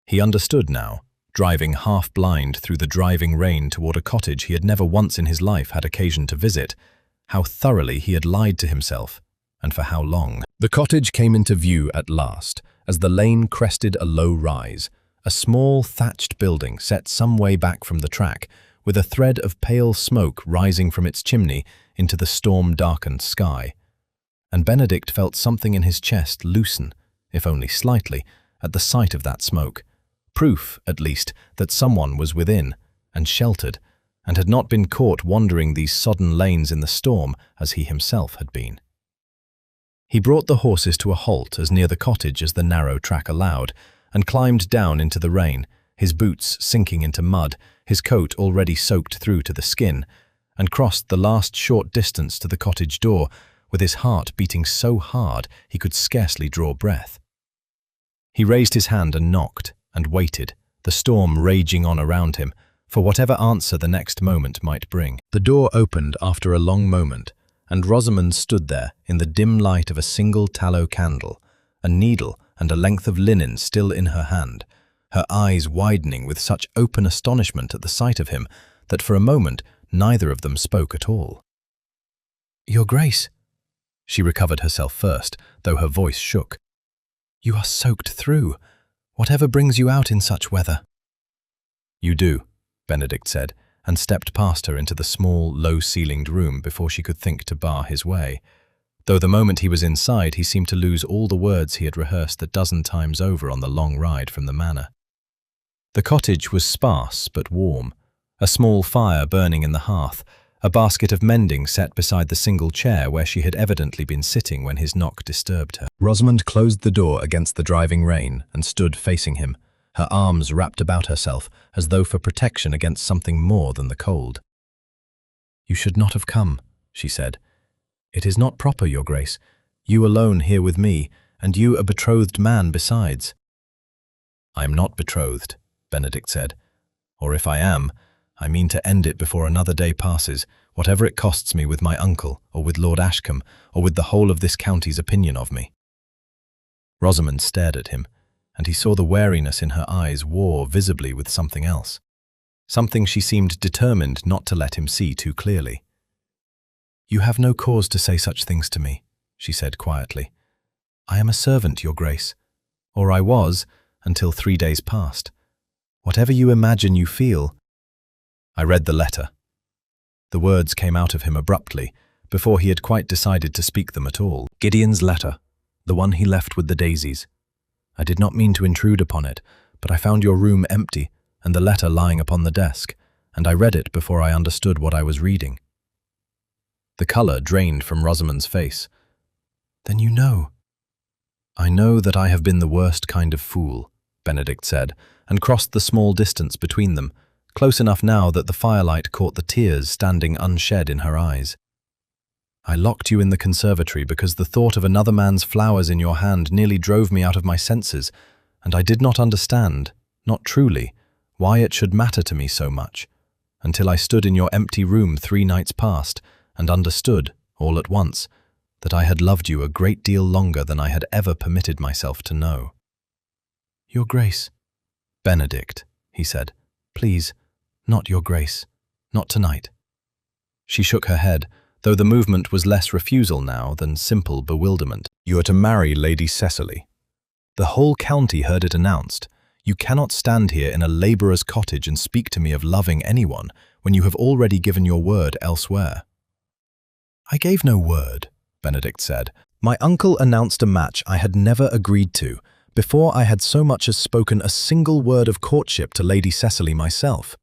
He understood now, driving half-blind through the driving rain toward a cottage he had never once in his life had occasion to visit, how thoroughly he had lied to himself, and for how long. The cottage came into view at last, as the lane crested a low rise, a small thatched building set some way back from the track, with a thread of pale smoke rising from its chimney into the storm-darkened sky. And Benedict felt something in his chest loosen, if only slightly, at the sight of that smoke, proof, at least, that someone was within, and sheltered, and had not been caught wandering these sodden lanes in the storm as he himself had been. He brought the horses to a halt as near the cottage as the narrow track allowed, and climbed down into the rain, his boots sinking into mud, his coat already soaked through to the skin, and crossed the last short distance to the cottage door, with his heart beating so hard he could scarcely draw breath. He raised his hand and knocked, and waited, the storm raging on around him, for whatever answer the next moment might bring. The door opened after a long moment, and Rosamond stood there in the dim light of a single tallow candle, a needle and a length of linen still in her hand, her eyes widening with such open astonishment at the sight of him that for a moment neither of them spoke at all. "Your Grace," She recovered herself first, though her voice shook. "You are soaked through. Whatever brings you out in such weather?" "You do," Benedict said, and stepped past her into the small, low-ceilinged room before she could think to bar his way. Though the moment he was inside, he seemed to lose all the words he had rehearsed a dozen times over on the long ride from the manor. The cottage was sparse but warm, a small fire burning in the hearth, a basket of mending set beside the single chair where she had evidently been sitting when his knock disturbed her. Rosamond closed the door against the driving rain and stood facing him, her arms wrapped about herself as though for protection against something more than the cold. "You should not have come," she said. "It is not proper, Your Grace. You alone here with me, and you a betrothed man besides." "I am not betrothed," Benedict said. "Or if I am, I mean to end it before another day passes, whatever it costs me with my uncle, or with Lord Ashcombe, or with the whole of this county's opinion of me." Rosamond stared at him, and he saw the wariness in her eyes war visibly with something else, something she seemed determined not to let him see too clearly. "You have no cause to say such things to me," she said quietly. "I am a servant, Your Grace, or I was until 3 days past. Whatever you imagine you feel—" "I read the letter." The words came out of him abruptly, before he had quite decided to speak them at all. "Gideon's letter, the one he left with the daisies. I did not mean to intrude upon it, but I found your room empty and the letter lying upon the desk, and I read it before I understood what I was reading." The colour drained from Rosamond's face. "Then you know." "I know that I have been the worst kind of fool," Benedict said, and crossed the small distance between them, close enough now that the firelight caught the tears standing unshed in her eyes. "I locked you in the conservatory because the thought of another man's flowers in your hand nearly drove me out of my senses, and I did not understand, not truly, why it should matter to me so much, until I stood in your empty room 3 nights past and understood, all at once, that I had loved you a great deal longer than I had ever permitted myself to know." "Your Grace." "Benedict," he said. "Please, not Your Grace. Not tonight." She shook her head, though the movement was less refusal now than simple bewilderment. "You are to marry Lady Cecily. The whole county heard it announced. You cannot stand here in a labourer's cottage and speak to me of loving anyone when you have already given your word elsewhere." "I gave no word," Benedict said. "My uncle announced a match I had never agreed to, before I had so much as spoken a single word of courtship to Lady Cecily myself.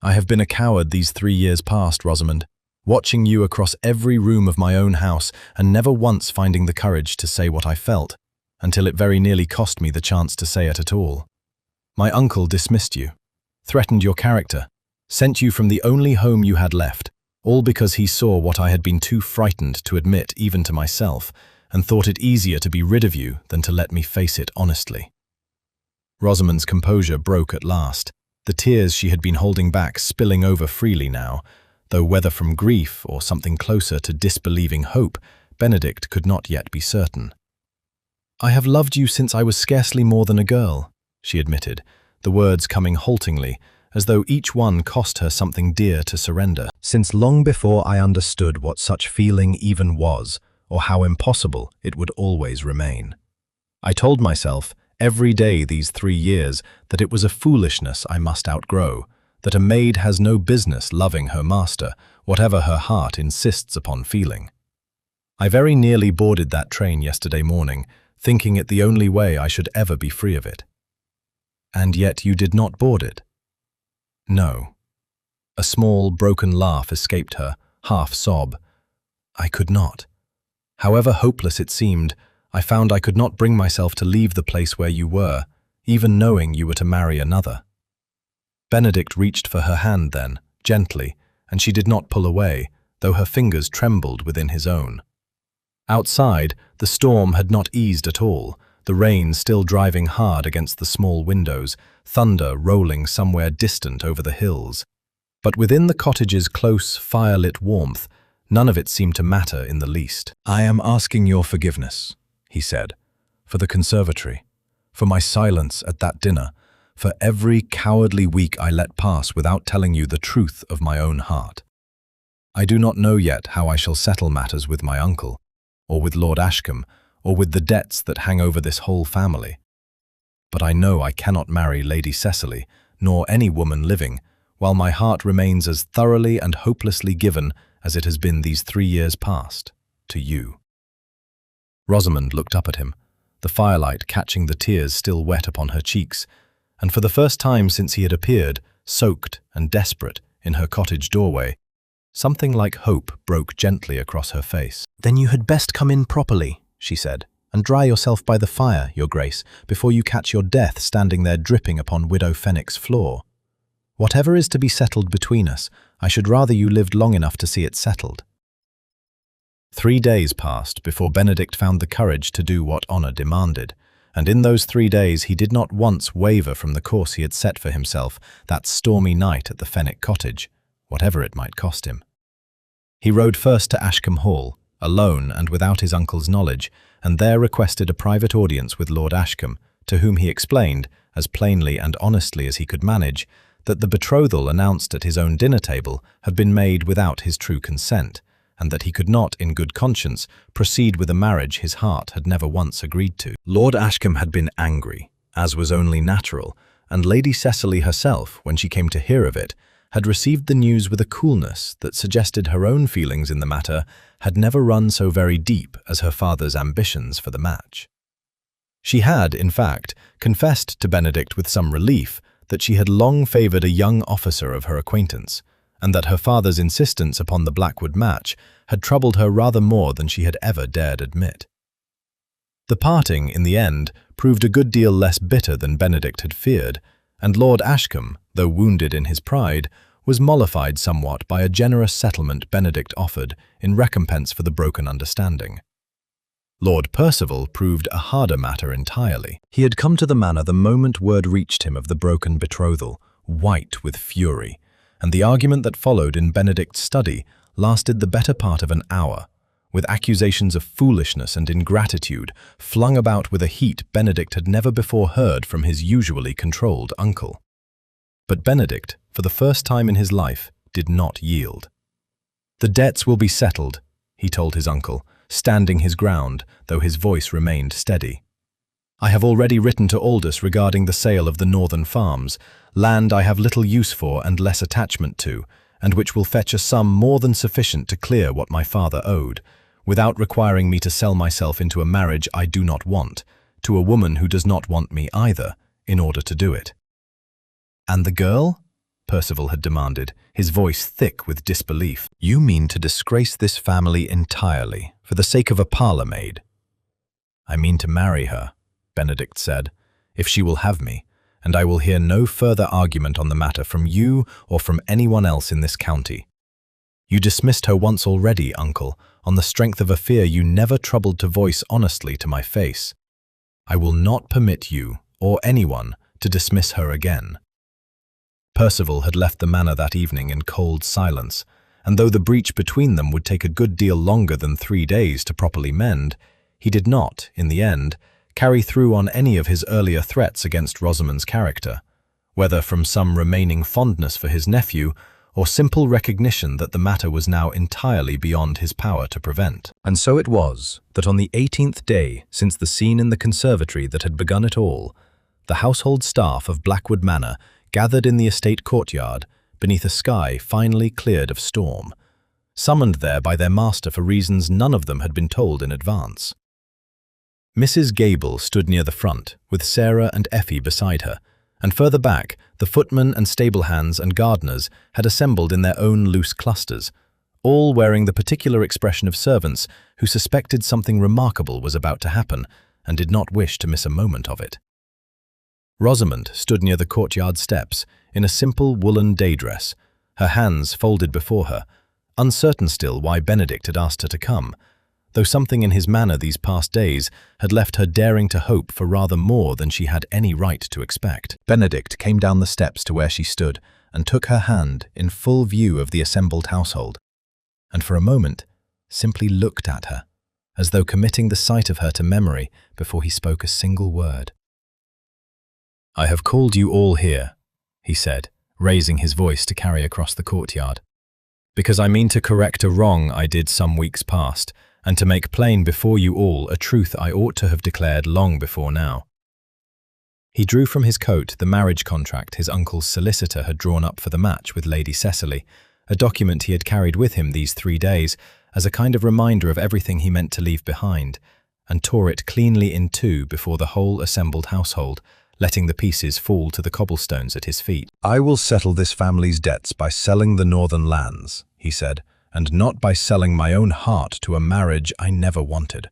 I have been a coward these 3 years past, Rosamond, watching you across every room of my own house and never once finding the courage to say what I felt, until it very nearly cost me the chance to say it at all. My uncle dismissed you, threatened your character, sent you from the only home you had left, all because he saw what I had been too frightened to admit even to myself, and thought it easier to be rid of you than to let me face it honestly." Rosamond's composure broke at last, the tears she had been holding back spilling over freely now, though whether from grief or something closer to disbelieving hope, Benedict could not yet be certain. "I have loved you since I was scarcely more than a girl," she admitted, the words coming haltingly, as though each one cost her something dear to surrender. "Since long before I understood what such feeling even was, or how impossible it would always remain. I told myself every day these 3 years that it was a foolishness I must outgrow, that a maid has no business loving her master, whatever her heart insists upon feeling. I very nearly boarded that train yesterday morning, thinking it the only way I should ever be free of it." "And yet you did not board it?" "No." A small, broken laugh escaped her, half sob. "I could not. However hopeless it seemed, I found I could not bring myself to leave the place where you were, even knowing you were to marry another." Benedict reached for her hand then, gently, and she did not pull away, though her fingers trembled within his own. Outside, the storm had not eased at all, the rain still driving hard against the small windows, thunder rolling somewhere distant over the hills. But within the cottage's close, fire-lit warmth, none of it seemed to matter in the least. "I am asking your forgiveness," he said, "for the conservatory, for my silence at that dinner, for every cowardly week I let pass without telling you the truth of my own heart. I do not know yet how I shall settle matters with my uncle, or with Lord Ashcombe, or with the debts that hang over this whole family. But I know I cannot marry Lady Cecily, nor any woman living, while my heart remains as thoroughly and hopelessly given as it has been these 3 years past, to you." Rosamond looked up at him, the firelight catching the tears still wet upon her cheeks, and for the first time since he had appeared, soaked and desperate, in her cottage doorway, something like hope broke gently across her face. "Then you had best come in properly," she said, "and dry yourself by the fire, your grace, before you catch your death standing there dripping upon Widow Fenwick's floor. Whatever is to be settled between us, I should rather you lived long enough to see it settled." 3 days passed before Benedict found the courage to do what honour demanded, and in those 3 days he did not once waver from the course he had set for himself that stormy night at the Fenwick cottage, whatever it might cost him. He rode first to Ashcombe Hall, alone and without his uncle's knowledge, and there requested a private audience with Lord Ashcombe, to whom he explained, as plainly and honestly as he could manage, that the betrothal announced at his own dinner table had been made without his true consent, and that he could not, in good conscience, proceed with a marriage his heart had never once agreed to. Lord Ashcombe had been angry, as was only natural, and Lady Cecily herself, when she came to hear of it, had received the news with a coolness that suggested her own feelings in the matter had never run so very deep as her father's ambitions for the match. She had, in fact, confessed to Benedict with some relief that she had long favoured a young officer of her acquaintance, and that her father's insistence upon the Blackwood match had troubled her rather more than she had ever dared admit. The parting, in the end, proved a good deal less bitter than Benedict had feared, and Lord Ashcombe, though wounded in his pride, was mollified somewhat by a generous settlement Benedict offered in recompense for the broken understanding. Lord Percival proved a harder matter entirely. He had come to the manor the moment word reached him of the broken betrothal, white with fury, and the argument that followed in Benedict's study lasted the better part of an hour, with accusations of foolishness and ingratitude flung about with a heat Benedict had never before heard from his usually controlled uncle. But Benedict, for the first time in his life, did not yield. "The debts will be settled," he told his uncle, standing his ground, though his voice remained steady. "I have already written to Aldous regarding the sale of the northern farms, land I have little use for and less attachment to, and which will fetch a sum more than sufficient to clear what my father owed, without requiring me to sell myself into a marriage I do not want, to a woman who does not want me either, in order to do it." "And the girl?" Percival had demanded, his voice thick with disbelief. "You mean to disgrace this family entirely, for the sake of a parlour maid?" "I mean to marry her," Benedict said, "if she will have me, and I will hear no further argument on the matter from you or from anyone else in this county. You dismissed her once already, uncle, on the strength of a fear you never troubled to voice honestly to my face. I will not permit you, or anyone, to dismiss her again." Percival had left the manor that evening in cold silence, and though the breach between them would take a good deal longer than 3 days to properly mend, he did not, in the end, carry through on any of his earlier threats against Rosamond's character, whether from some remaining fondness for his nephew or simple recognition that the matter was now entirely beyond his power to prevent. And so it was that on the 18th day since the scene in the conservatory that had begun it all, the household staff of Blackwood Manor gathered in the estate courtyard beneath a sky finally cleared of storm, summoned there by their master for reasons none of them had been told in advance. Mrs. Gable stood near the front, with Sarah and Effie beside her, and further back, the footmen and stable hands and gardeners had assembled in their own loose clusters, all wearing the particular expression of servants who suspected something remarkable was about to happen and did not wish to miss a moment of it. Rosamond stood near the courtyard steps in a simple woolen day-dress, her hands folded before her, uncertain still why Benedict had asked her to come, though something in his manner these past days had left her daring to hope for rather more than she had any right to expect. Benedict came down the steps to where she stood and took her hand in full view of the assembled household, and for a moment simply looked at her, as though committing the sight of her to memory before he spoke a single word. "I have called you all here," he said, raising his voice to carry across the courtyard, "because I mean to correct a wrong I did some weeks past, and to make plain before you all a truth I ought to have declared long before now." He drew from his coat the marriage contract his uncle's solicitor had drawn up for the match with Lady Cecily, a document he had carried with him these 3 days as a kind of reminder of everything he meant to leave behind, and tore it cleanly in two before the whole assembled household, letting the pieces fall to the cobblestones at his feet. "I will settle this family's debts by selling the northern lands," he said, "and not by selling my own heart to a marriage I never wanted.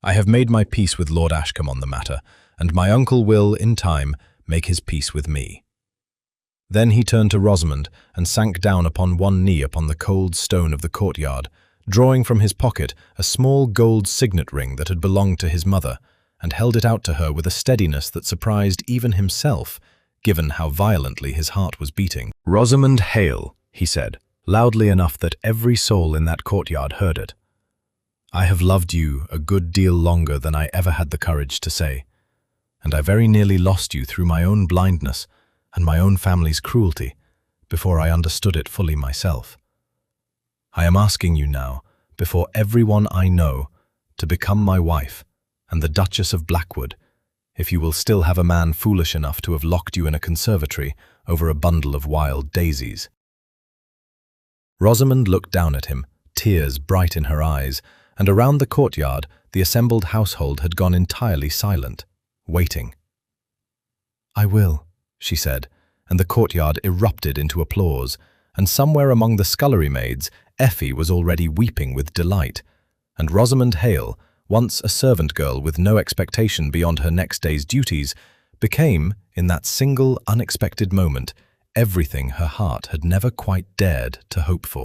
I have made my peace with Lord Ashcombe on the matter, and my uncle will, in time, make his peace with me." Then he turned to Rosamond and sank down upon one knee upon the cold stone of the courtyard, drawing from his pocket a small gold signet ring that had belonged to his mother, and held it out to her with a steadiness that surprised even himself, given how violently his heart was beating. "Rosamond Hale," he said, loudly enough that every soul in that courtyard heard it, "I have loved you a good deal longer than I ever had the courage to say, and I very nearly lost you through my own blindness and my own family's cruelty before I understood it fully myself. I am asking you now, before everyone I know, to become my wife and the Duchess of Blackwood, if you will still have a man foolish enough to have locked you in a conservatory over a bundle of wild daisies." Rosamond looked down at him, tears bright in her eyes, and around the courtyard the assembled household had gone entirely silent, waiting. "I will," she said, and the courtyard erupted into applause, and somewhere among the scullery maids Effie was already weeping with delight, and Rosamond Hale, once a servant girl with no expectation beyond her next day's duties, became, in that single unexpected moment, everything her heart had never quite dared to hope for.